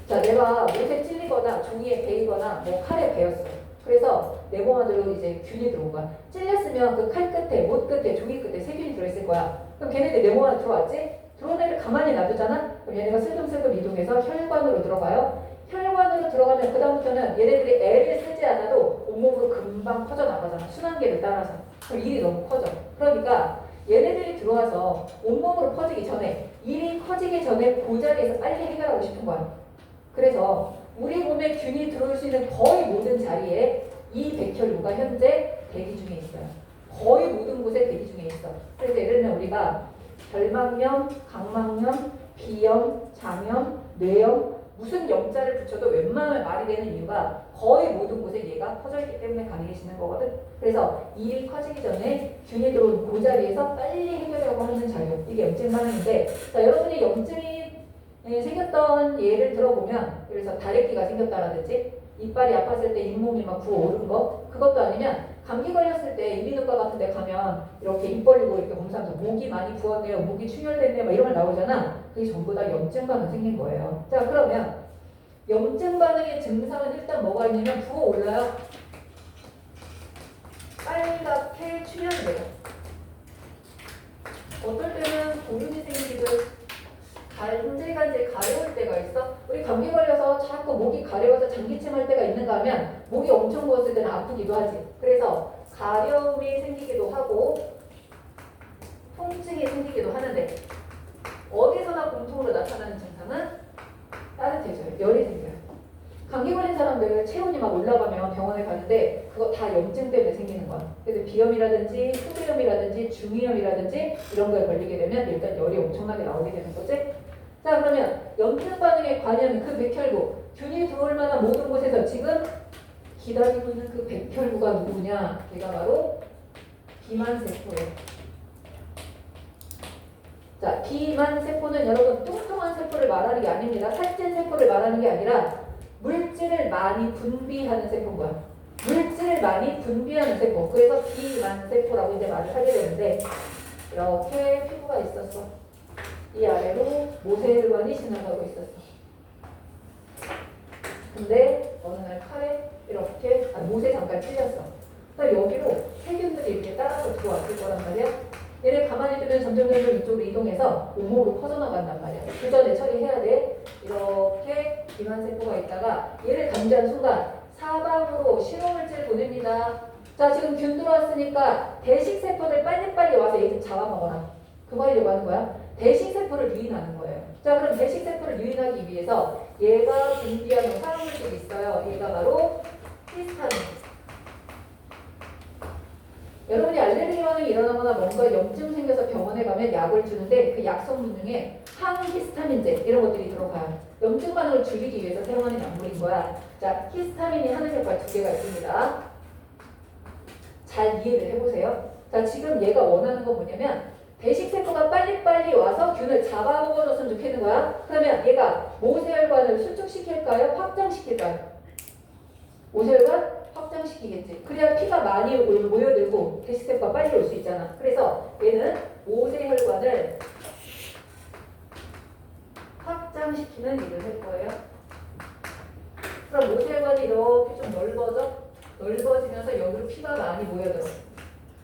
자, 내가 못에 찔리거나 종이에 베이거나 뭐 칼에 베였어. 그래서 내 몸 안으로 이제 균이 들어온 거야. 찔렸으면 그 칼 끝에, 못 끝에, 종이 끝에 세균이 들어있을 거야. 그럼 걔네들 내 몸 안에 들어왔지? 들어온 애를 가만히 놔두잖아? 그럼 얘네가 슬금슬금 이동해서 혈관으로 들어가요. 혈관으로 들어가면 그다음부터는 얘네들이 애를 쓰지 않아도 온몸으로 금방 퍼져나가잖아. 순환계를 따라서. 그럼 일이 너무 커져. 그러니까 얘네들이 들어와서 온몸으로 퍼지기 전에, 일이 커지기 전에 그 자리에서 빨리 해결하고 싶은 거야. 그래서 우리 몸에 균이 들어올 수 있는 거의 모든 자리에 이 백혈구가 현재 대기 중에 있어요. 거의 모든 곳에 대기 중에 있어. 그래서 예를 들면 우리가 결막염, 각막염, 비염, 장염, 뇌염 무슨 염자를 붙여도 웬만하면 말이 되는 이유가 거의 모든 곳에 얘가 퍼져 있기 때문에 가능해지는 거거든. 그래서 일이 커지기 전에 균이 들어온 그 자리에서 빨리 해결하려고 하는 작용. 이게 염증 반응인데, 자, 여러분이 염증이 생겼던 예를 들어보면, 그래서 다래끼가 생겼다라든지 이빨이 아팠을 때 잇몸이 막 부어오른 거, 그것도 아니면 감기 걸렸을 때 이비인후과 같은 데 가면 이렇게 입 벌리고 이렇게 검사하면서 목이 많이 부었네요, 목이 충혈됐네요 막 이런 거 나오잖아. 그게 전부 다 염증 반응 생긴 거예요. 자, 그러면 염증 반응의 증상은 일단 뭐가 있냐면 부어올라요. 빨갛게 출현돼요. 어떨 때는 고름이 생기기도 간질간질 가려울 때가 있어. 우리 감기 걸려서 자꾸 목이 가려워서 장기침 할 때가 있는가 하면 목이 엄청 부었을 때는 아프기도 하지. 그래서 가려움이 생기기도 하고 통증이 생기기도 하는데 어디서나 공통으로 나타나는 증상은 따뜻해져요. 열이 생겨요. 감기 걸린 사람들 체온이 막 올라가면 병원에 가는데 그거 다 염증 때문에 생기는 거야. 그래서 비염이라든지 소비염이라든지 중이염이라든지 이런 거에 걸리게 되면 일단 열이 엄청나게 나오게 되는 거지. 자, 그러면 염증 반응에 관여하는 그 백혈구, 균이 들어올 만한 모든 곳에서 지금 기다리고 있는 그 백혈구가 누구냐? 걔가 바로 비만세포예요. 자, 비만세포는 여러분 뚱뚱한 세포를 말하는 게 아닙니다. 살찐 세포를 말하는 게 아니라 물질을 많이 분비하는 세포인 거야. 물질을 많이 분비하는 세포. 그래서 비만세포라고 이제 말을 하게 되는데 이렇게 피부가 있었어. 이 아래로 모세혈관이 지나가고 있었어. 근데 어느 날 칼에 이렇게 모세 잠깐 찔렸어. 그러니까 여기로 세균들이 이렇게 따라서 들어왔을 거란 말이야. 얘를 가만히 두면 점점 이쪽으로 이동해서 온몸으로 퍼져나간단 말이야. 그 전에 처리해야 돼. 이렇게 비만세포가 있다가 얘를 감지한 순간 사방으로 신호물질을 보냅니다. 자, 지금 균 들어왔으니까 대식세포들 빨리빨리 와서 얘 좀 잡아먹어라. 그거 하려고 하는 거야. 대식세포를 유인하는 거예요. 자, 그럼 대식세포를 유인하기 위해서 얘가 분비하는 화학물질이 있어요. 얘가 바로 히스타민. 여러분이 알레르기 반응이 일어나거나 뭔가 염증 생겨서 병원에 가면 약을 주는데 그 약 성분 중에 항히스타민제 이런 것들이 들어가요. 염증 반응을 줄이기 위해서 사용하는 약물인 거야. 자, 히스타민이 하는 역할 두 개가 있습니다. 잘 이해를 해보세요. 자, 지금 얘가 원하는 건 뭐냐면 대식세포가 빨리빨리 와서 균을 잡아먹어줬으면 좋겠는 거야. 그러면 얘가 모세혈관을 수축시킬까요? 확장시킬까요? 모세혈관? 확장시키겠지. 그래야 피가 많이 모여들고 대식세포가 빨리 올 수 있잖아. 그래서 얘는 모세혈관을 확장시키는 일을 할 거예요. 그럼 모세혈관이 이렇게 좀 넓어지면서 여기로 피가 많이 모여들어.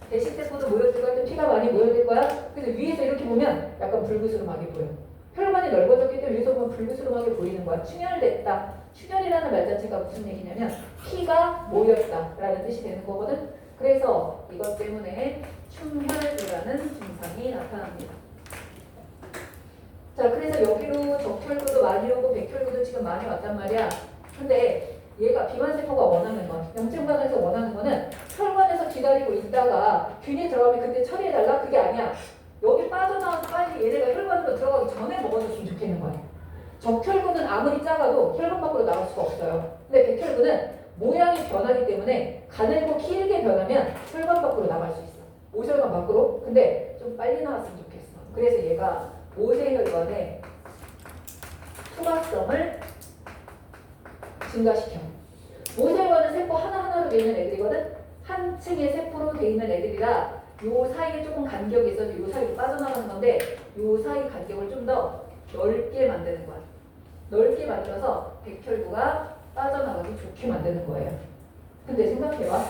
대식세포도 모여들고 하여튼 피가 많이 모여들 거야. 그래서 위에서 이렇게 보면 약간 불그스름하게 보여. 혈관이 넓어졌기 때문에 위에서 보면 불그스름하게 보이는 거야. 충혈됐다. 충혈이라는 말 자체가 무슨 얘기냐면 피가 모였다라는 뜻이 되는 거거든. 그래서 이것 때문에 충혈이라는 증상이 나타납니다. 자, 그래서 여기로 적혈구도 많이 오고 백혈구도 지금 많이 왔단 말이야. 근데 얘가 비만세포가 원하는 건, 염증반응에서 원하는 거는 혈관에서 기다리고 있다가 균이 들어가면 그때 처리해달라? 그게 아니야. 여기 빠져나와서 빨리 얘네가 혈관으로 들어가기 전에 먹어줬으면 좋겠는 거야. 적혈구는 아무리 작아도 혈관 밖으로 나갈 수가 없어요. 근데 백혈구는 모양이 변하기 때문에 가늘고 길게 변하면 혈관 밖으로 나갈 수 있어. 모세혈관 밖으로. 근데 좀 빨리 나왔으면 좋겠어. 그래서 얘가 모세혈관의 투박성을 증가시켜. 모세혈관은 세포 하나하나로 되어 있는 애들이거든. 한 층의 세포로 되어 있는 애들이라 요 사이에 조금 간격이 있어서 요 사이로 빠져나가는 건데 요 사이 간격을 좀 더 넓게 만드는 거야. 넓게 만들어서 백혈구가 빠져나가기 좋게 만드는 거예요. 근데 생각해봐.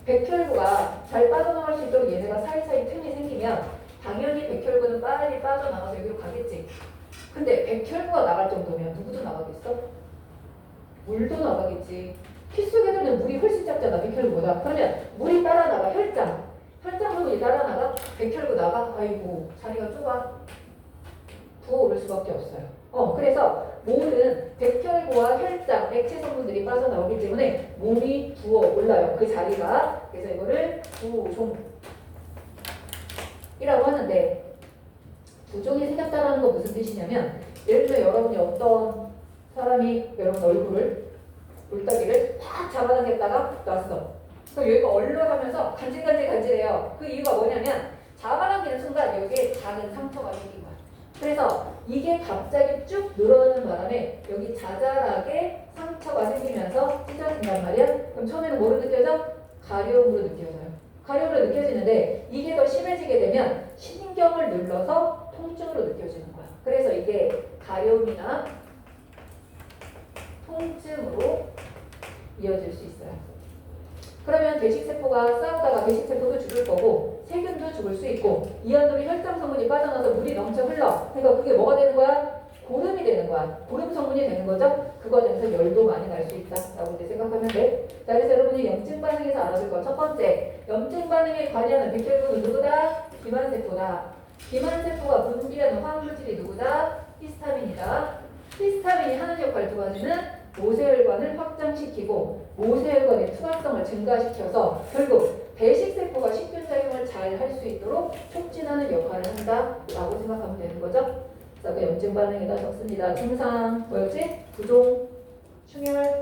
백혈구가 잘 빠져나갈 수 있도록 얘네가 사이사이 틈이 생기면 당연히 백혈구는 빨리 빠져나가서 여기로 가겠지. 근데 백혈구가 나갈 정도면 누구도 나가겠어? 물도 나가겠지. 피 속에 들면 물이 훨씬 작잖아, 백혈구보다. 그러면 물이 따라 나가, 혈장. 혈장 부분이 따라 나가, 백혈구 나가. 아이고, 자리가 좁아. 부어오를 수밖에 없어요. 그래서 모든 백혈구와 혈장, 액체 성분들이 빠져나오기 때문에 몸이 부어 올라요. 그 자리가. 그래서 이거를 부종이라고 하는데, 부종이 생겼다는 건 무슨 뜻이냐면, 예를 들면 여러분이 어떤 사람이 여러분 얼굴을, 물다기를 팍 잡아당겼다가 놨어. 그럼 여기가 얼려가면서 간질간질해요. 그 이유가 뭐냐면 잡아당기는 순간 여기에 작은 상처가 생긴 거야. 그래서 이게 갑자기 쭉 늘어나는 바람에 여기 자잘하게 상처가 생기면서 찢어진단 말이야. 그럼 처음에는 뭐로 느껴져? 가려움으로 느껴져요. 가려움으로 느껴지는데 이게 더 심해지게 되면 신경을 눌러서 통증으로 느껴지는 거야. 그래서 이게 가려움이나 통증으로 이어질 수 있어요. 그러면 대식세포가 싸우다가 대식세포도 죽을 거고 세균도 죽을 수 있고 이완돌이 혈장 성분이 빠져나서 물이 넘쳐 흘러. 그러니까 그게 뭐가 되는 거야? 고름이 되는 거야. 고름 성분이 되는 거죠. 그 과정에서 열도 많이 날 수 있다라고 이제 생각하면 돼. 자, 그래서 여러분이 염증 반응에서 알아둘 건 첫 번째, 염증 반응에 관여하는 백혈구는 누구다? 비만세포다. 비만세포가 분비하는 화학물질이 누구다? 히스타민이다. 히스타민이 하는 역할 두 가지는 모세혈관을 확장시키고 모세혈관의 투과성을 증가시켜서 결국 배식세포가 식균작용을 잘 할 수 있도록 촉진하는 역할을 한다라고 생각하면 되는 거죠. 자, 그 염증 반응에다 적습니다. 증상 뭐였지? 부종, 충혈,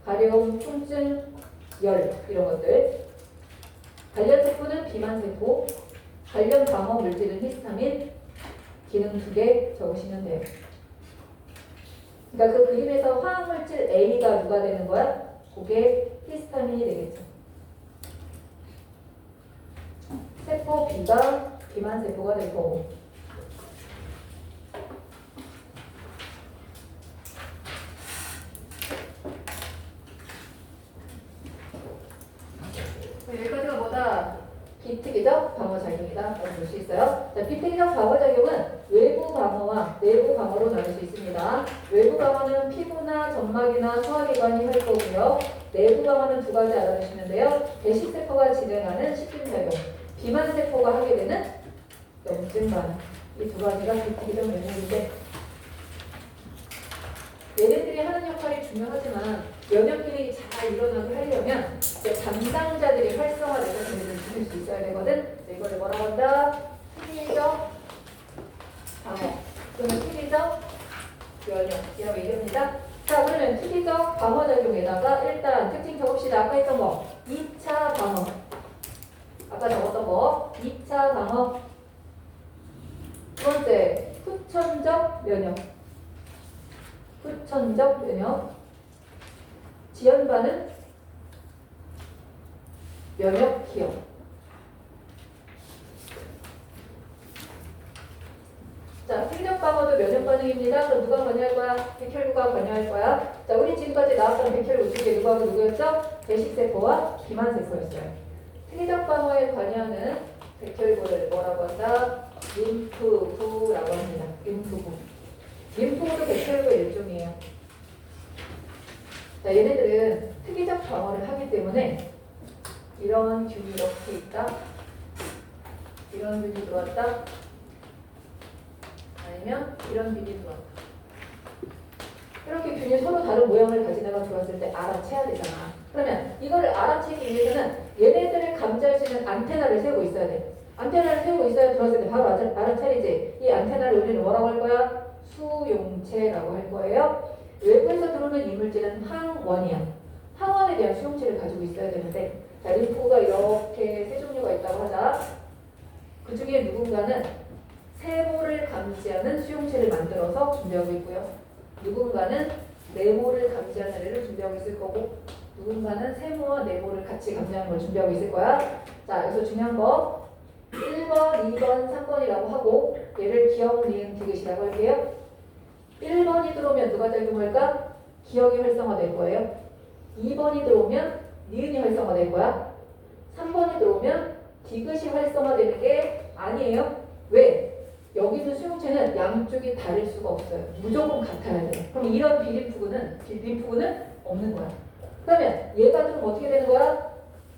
가려움, 통증, 열 이런 것들. 관련 세포는 비만세포, 관련 방어 물질은 히스타민, 기능 2개 적으시면 돼요. 그러니까 그 그림에서 화학물질 A가 누가 되는 거야? 그게 히스타민이 되겠죠. 세포 B가 비만세포가 될 거고. 여기까지가 뭐다? 비특이적 방어작용이다. 라고 볼 수 있어요. 자, 비특이적 방어작용은 외부 방어와 내부 방어로 나눌 수 있습니다. 외부 방어는 피부나 점막이나 소화기관이 할 거고요. 내부 방어는 두 가지 알아두시면 돼요. 배식세포가 진행하는 식균작용, 비만세포가 하게 되는 염증 반응. 이 두 가지가 비특이적 면역인데 얘네들이 하는 역할이 중요하지만 면역기능이 잘 일어나게 하려면 담당자들이 활성화돼서 얘네들을 죽일 수 있어야 되거든. 이걸 뭐라고 한다? 특이적 방어 또는 특이적 면역이라고 얘기합니다. 자, 그러면 특이적 방어작용에다가 일단 특징 적읍시다. 아까 했던 거 2차 방어, 아까 적었던 거 2차 방어. 두 번째 후천적 면역, 후천적 면역. 지연반은 면역 기억. 자, 필력 방어도 면역 반응입니다. 그럼 누가 관여할 거야? 백혈구가 관여할 거야. 자, 우리 지금까지 나왔던 백혈구 두 개 누구였죠? 배식세포와 비만세포였어요. 필력 방어에 관여하는 백혈구를 뭐라고 한다? 림프구라고 합니다. 림프구. 림프구도 백혈구의 일종이에요. 자, 얘네들은 특이적 방어를 하기 때문에 이런 균이 이렇게 있다. 이런 균이 들어왔다. 아니면 이런 균이 들어왔다. 이렇게 균이 서로 다른 모양을 가진 애가 들어왔을 때 알아채야 되잖아. 그러면 이거를 알아채기 위해서는 얘네들을 감지할 수 있는 안테나를 세우고 있어야 돼. 안테나를 세우고 있어야 들어왔을 때 바로 알아차리지. 이 안테나를 우리는 뭐라고 할 거야? 수용체라고 할 거예요. 외부에서 들어오는 이물질은 항원이야. 항원에 대한 수용체를 가지고 있어야 되는데, 자, 림프가 이렇게 세 종류가 있다고 하자. 그 중에 누군가는 세모를 감지하는 수용체를 만들어서 준비하고 있고요. 누군가는 네모를 감지하는 애를 준비하고 있을 거고, 누군가는 세모와 네모를 같이 감지하는 걸 준비하고 있을 거야. 자, 여기서 중요한 거 1번, 2번, 3번이라고 하고 얘를 기억, 니은, 디귿이라고 할게요. 1번이 들어오면 누가 작용할까? 기억이 활성화될 거예요. 2번이 들어오면 니은이 활성화될 거야. 3번이 들어오면 디귿이 활성화되는 게 아니에요. 왜? 여기 있는 수용체는 양쪽이 다를 수가 없어요. 무조건 같아야 돼요. 그럼 이런 림프구는 없는 거야. 그러면 얘가 좀 어떻게 되는 거야?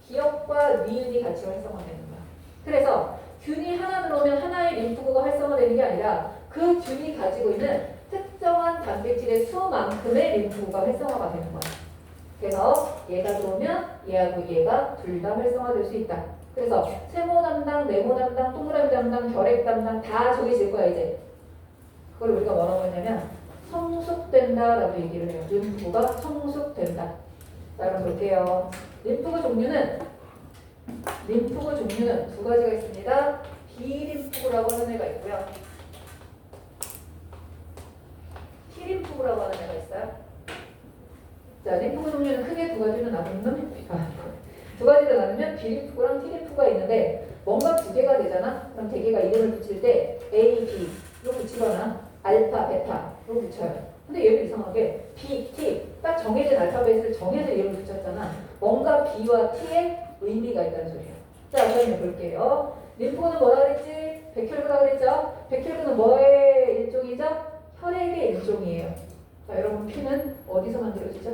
기억과 니은이 같이 활성화되는 거야. 그래서 균이 하나 들어오면 하나의 림프구가 활성화되는 게 아니라 그 균이 가지고 있는 특정한 단백질의 수만큼의 림프구가 활성화가 되는 거야. 그래서 얘가 들어오면 얘하고 얘가 둘 다 활성화될 수 있다. 그래서 세모 담당, 네모 담당, 동그라미 담당, 결핵 담당 다 정해질 거야 이제. 그걸 우리가 뭐라고 하냐면 성숙된다라고 얘기를 해요. 림프구가 성숙된다. 자, 그럼 볼게요. 림프구 종류는 두 가지가 있습니다. B림프구라고 하는 애가 있고요. T림프구라고 하는 애가 있어요. 자, 림프구 종류는 크게 두 가지로 나누면 B림프구랑 T림프구가 있는데 뭔가 두 개가 되잖아. 그럼 대개가 이름을 붙일 때 A, B로 붙이거나 알파, 베타로 붙여요. 근데 얘는 이상하게 B, T 딱 정해진 알파벳을 정해서 이름을 붙였잖아. 뭔가 B와 T에 의미가 있다는 소리야. 자, 그러면 볼게요. 림프구는 뭐라 그랬지? 백혈구라 그랬죠? 백혈구는 뭐의 일종이죠? 혈액의 일종이에요. 자, 여러분 피는 어디서 만들어지죠?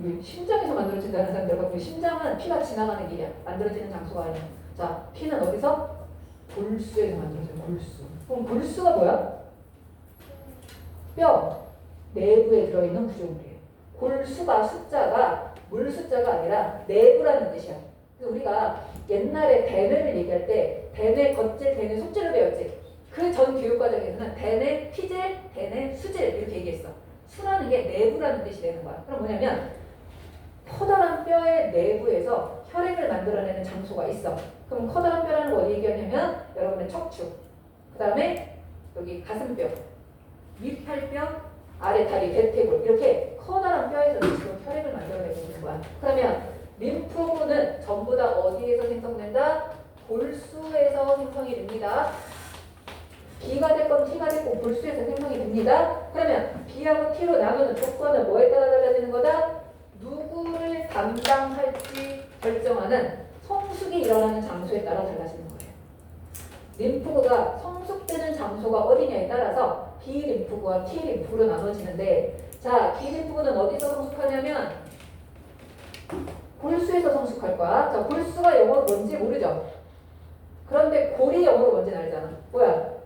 이게 심장에서 만들어진다는 사람들 갖고 심장은 피가 지나가는 길이야. 만들어지는 장소가 아니야. 자, 피는 어디서? 골수에서 만들어져요. 골수. 그럼 골수가 뭐야? 뼈 내부에 들어있는 구조물이에요. 골수가 숫자가 물 숫자가 아니라 내부라는 뜻이야. 그래서 우리가 옛날에 대뇌를 얘기할 때 대뇌 겉질, 대뇌 속질을 배웠지. 그 전 교육과정에서는 대뇌 피질, 대뇌 수질 이렇게 얘기했어. 수라는 게 내부라는 뜻이 되는 거야. 그럼 뭐냐면 커다란 뼈의 내부에서 혈액을 만들어내는 장소가 있어. 그럼 커다란 뼈라는 거 어디 얘기하냐면 여러분의 척추, 그 다음에 여기 가슴뼈, 윗팔뼈, 아래다리, 대퇴골 이렇게 커다란 뼈에서 지금 혈액을 만들어내고 있는 거야. 그러면 림프구는 전부 다 어디에서 생성된다? 골수에서 생성이 됩니다. B가 됐건 T가 됐건 골수에서 생성이 됩니다. 그러면 B하고 T로 나누는 조건은 뭐에 따라 달라지는 거다? 누구를 담당할지 결정하는 성숙이 일어나는 장소에 따라 달라지는 거예요. 림프구가 성숙되는 장소가 어디냐에 따라서 B 림프구와 T 림프구로 나눠지는데, 자, B 림프구는 어디서 성숙하냐면 골수에서 성숙할 거야. 자, 골수가 영어로 뭔지 모르죠? 그런데 골이 영어로 뭔지 알잖아. 뭐야?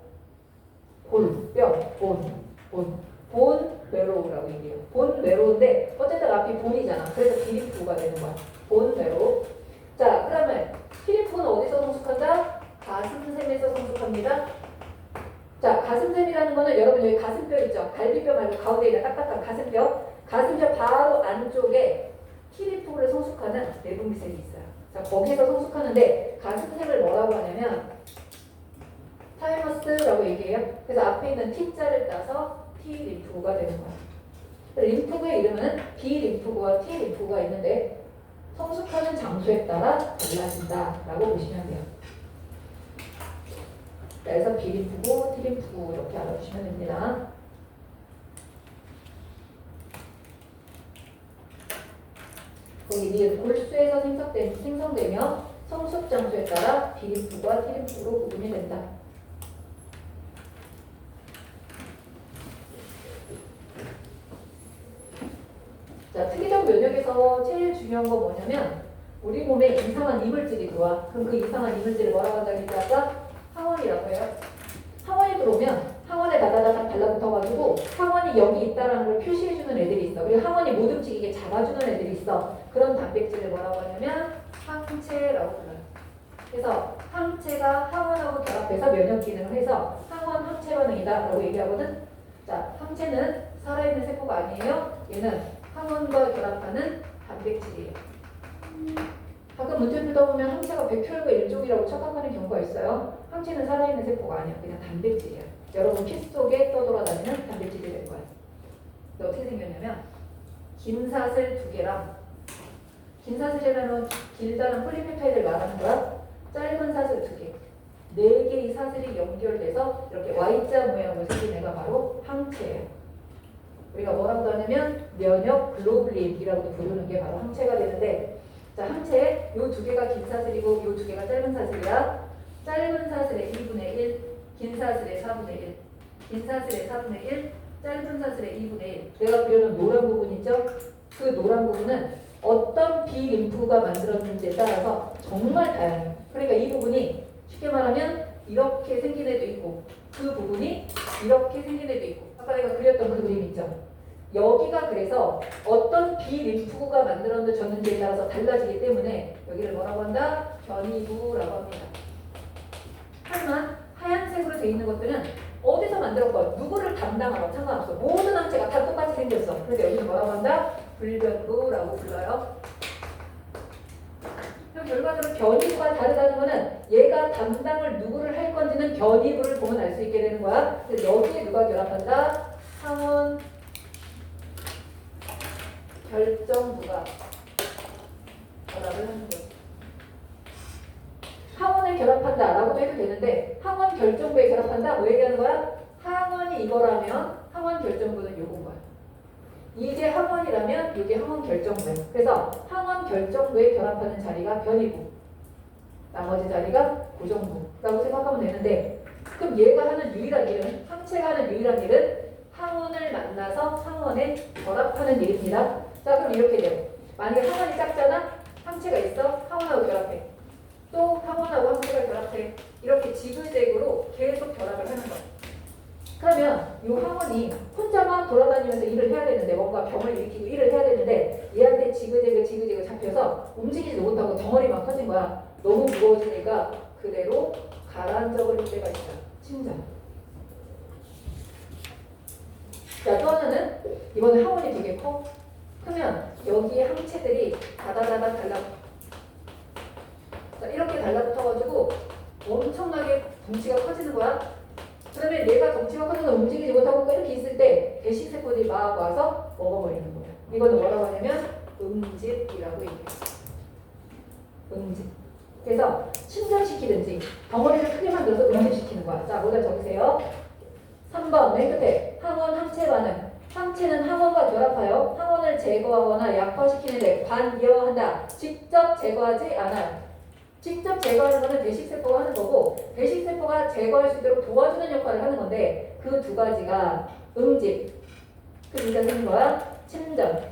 골, 뼈, 본 메로우라고 얘기해요. 본 메로우인데 어쨌든 앞이 본이잖아. 그래서 비림프가 되는 거야. 본 메로우. 자, 그러면 비림프는 어디서 성숙한다? 가슴샘에서 성숙합니다. 자, 가슴샘이라는 거는 여러분 여기 가슴뼈 있죠? 갈비뼈 말고 가운데 있는 딱딱한 가슴뼈. 가슴뼈 바로 안쪽에 티림프를 성숙하는 내분비샘이 있어요. 자, 거기서 성숙하는데 가슴샘을 뭐라고 하냐면 타이머스라고 얘기해요. 그래서 앞에 있는 T자를 따서 T 림프구가 되는 거야. 림프구의 이름은 B 림프구와 T 림프구가 있는데 성숙하는 장소에 따라 달라진다라고 보시면 돼요. 그래서 B 림프구, T 림프구 이렇게 알아두시면 됩니다. 거기 골수에서 생성되며 성숙 장소에 따라 B 림프구와 T 림프구로 구분이 된다. 자, 특이적 면역에서 제일 중요한 건 뭐냐면 우리 몸에 이상한 이물질이 들어와. 그럼 그 이상한 이물질을 뭐라고 한다고 했다가 항원이라고 해요. 항원이 들어오면 항원에 다다다닥 달라붙어가지고 항원이 여기 있다라는 걸 표시해주는 애들이 있어. 그리고 항원이 못 움직이게 잡아주는 애들이 있어. 그런 단백질을 뭐라고 하냐면 항체라고 불러요. 그래서 항체가 항원하고 결합해서 면역 기능을 해서 항원 항체 반응이다라고 얘기하거든. 자, 항체는 살아있는 세포가 아니에요. 얘는 항원과 결합하는 단백질이에요. 가끔 문제 풀다 보면 항체가 백혈구 일종이라고 착각하는 경우가 있어요. 항체는 살아있는 세포가 아니야. 그냥 단백질이야. 여러분 피 속에 떠돌아다니는 단백질이 될 거야. 어떻게 생겼냐면 긴사슬 2개랑 긴사슬이라는 길다란 폴리페타이드를 말하는 거야. 짧은 사슬 2개. 4개의 사슬이 연결돼서 이렇게 Y자 모양으로 생긴 애가 바로 항체예요. 우리가 뭐라고 하냐면 면역 글로불린이라고도 부르는 게 바로 항체가 되는데, 자, 항체 요 2개가 긴 사슬이고 요 2개가 짧은 사슬이야. 짧은 사슬의 2분의 1, 긴 사슬의 4분의 1, 긴 사슬의 4분의 1, 짧은 사슬의 2분의 1. 내가 그려놓은 노란 부분 있죠? 그 노란 부분은 어떤 비림프가 만들었는지에 따라서 정말 다양해요. 그러니까 이 부분이 쉽게 말하면 이렇게 생긴 애도 있고 그 부분이 이렇게 생긴 애도 있고, 아까 내가 그렸던 그 그림 있죠? 여기가 그래서 어떤 비림프구가 만들어졌는지에 따라서 달라지기 때문에 여기를 뭐라고 한다? 변이구라고 합니다. 하지만 하얀색으로 되어 있는 것들은 어디서 만들었건 누구를 담당하건 상관없어. 모든 항체가 다 똑같이 생겼어. 그래서 여기는 뭐라고 한다? 불변부라고 불러요. 결과적으로 변이부가 다르다는 것은 얘가 담당을 누구를 할 건지는 변이부를 보면 알 수 있게 되는 거야. 그래서 여기에 누가 결합한다? 항원 결정부가 결합을 하는 거예요. 항원을 결합한다 라고도 해도 되는데 항원 결정부에 결합한다? 뭐 얘기하는 거야? 항원이 이거라면 항원 결정부는 요건 거야. 이게 항원이라면 이게 항원 결정부예요. 그래서 항원 결정부에 결합하는 자리가 변이부, 나머지 자리가 고정부라고 생각하면 되는데, 그럼 얘가 하는 유일한 일은, 항체가 하는 유일한 일은 항원을 만나서 항원에 결합하는 일입니다. 자, 그럼 이렇게 돼요. 만약에 항원이 작잖아? 항체가 있어? 항원하고 결합해. 또 항원하고 항체가 결합해. 이렇게 지그재그로 계속 결합을 하는 거야. 그러면 이 항원이 혼자만 돌아다니면서 일을 해야 되는데 뭔가 병을 일으키고 일을 해야 되는데 얘한테 지그재그 잡혀서 움직이지도 못하고 덩어리만 커진 거야. 너무 무거워지니까 그대로 가라앉아 버릴 때가 있다. 심장. 자, 또 하나는 이번에 항원이 되게 커. 크면 여기 항체들이 다다다다 달라붙어. 자, 이렇게 달라붙어가지고 엄청나게 덩치가 커지는 거야. 그러면 얘가 덩치가 커져서 움직이지 못하고 이렇게 있을 때 배식세포들이 막 와서 먹어버리는 거야. 이거는 뭐라고 하냐면 응집이라고 얘기해. 응집. 그래서 침전시키든지 덩어리를 크게 만들어서 응집시키는 거야. 자, 모두 적으세요. 3번 맨 끝에 항원 항체 반응. 항체는 항원과 결합하여 항원을 제거하거나 약화시키는 데 관여한다. 직접 제거하지 않아요. 직접 제거하는 것은 배식세포가 하는 거고 배식세포가 제거할 수 있도록 도와주는 역할을 하는 건데 그 두 가지가 응집, 그러니까 생긴 거야. 침전,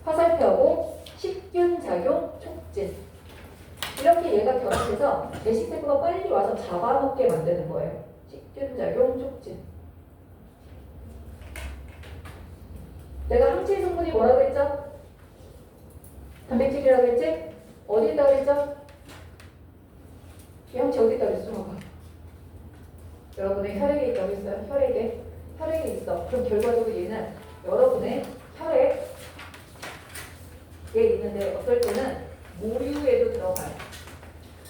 화살표하고 식균작용 촉진. 이렇게 얘가 결합해서 배식세포가 빨리 와서 잡아먹게 만드는 거예요. 식균작용 촉진. 내가 항체 성분이 뭐라고 했죠? 단백질이라고 했지? 어디 있다고 했죠? 이 항체 어디 있다고 했어? 봐봐. 여러분의 혈액에 있다고 했어요? 혈액에 있어. 그럼 결과적으로 얘는 여러분의 혈액에 있는데 어떨 때는 모유에도 들어가요.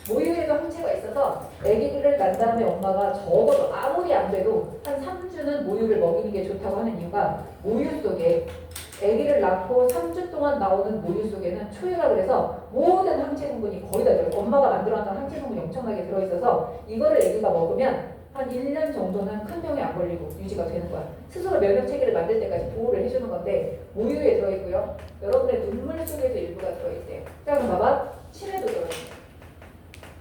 모유에도 항체가 있어서 아기를 낳은 다음에 엄마가 적어도 아무리 안 돼도 한 3주는 모유를 먹이는 게 좋다고 하는 이유가 모유 속에 아기를 낳고 3주 동안 나오는 모유 속에는 초유라 그래서 모든 항체 성분이 거의 다 들어요. 엄마가 만들어놨던 항체 성분이 엄청나게 들어있어서 이거를 아기가 먹으면 한 1년 정도는 큰 병에 안 걸리고 유지가 되는 거야. 스스로 면역 체계를 만들 때까지 보호를 해주는 건데 모유에 들어있고요. 여러분의 눈물 속에도 일부가 들어있대요. 자, 그럼 봐봐. 침에도 들어있어요.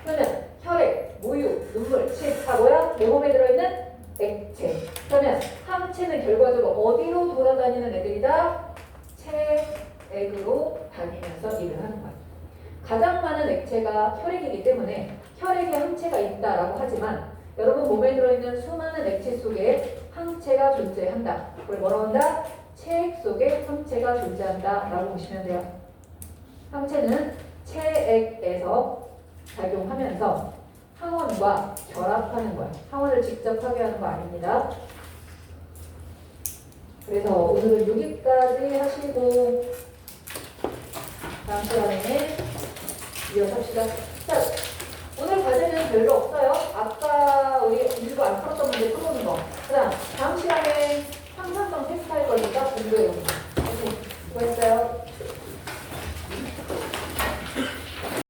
그러면 혈액, 모유, 눈물, 침 다 뭐야? 내 몸에 들어있는 액체. 그러면 항체는 결과적으로 어디로 돌아다니는 애들이다? 체액으로 다니면서 일을 하는 거야. 가장 많은 액체가 혈액이기 때문에 혈액에 항체가 있다라고 하지만 여러분 몸에 들어있는 수많은 액체 속에 항체가 존재한다. 그걸 뭐라고 한다? 체액 속에 항체가 존재한다 라고 보시면 돼요. 항체는 체액에서 작용하면서 항원과 결합하는 거야. 항원을 직접 하게 하는 거 아닙니다. 그래서 오늘은 여기까지 하시고 다음 시간에 이어서 합시다. 자, 오늘 과제는 별로 없어요.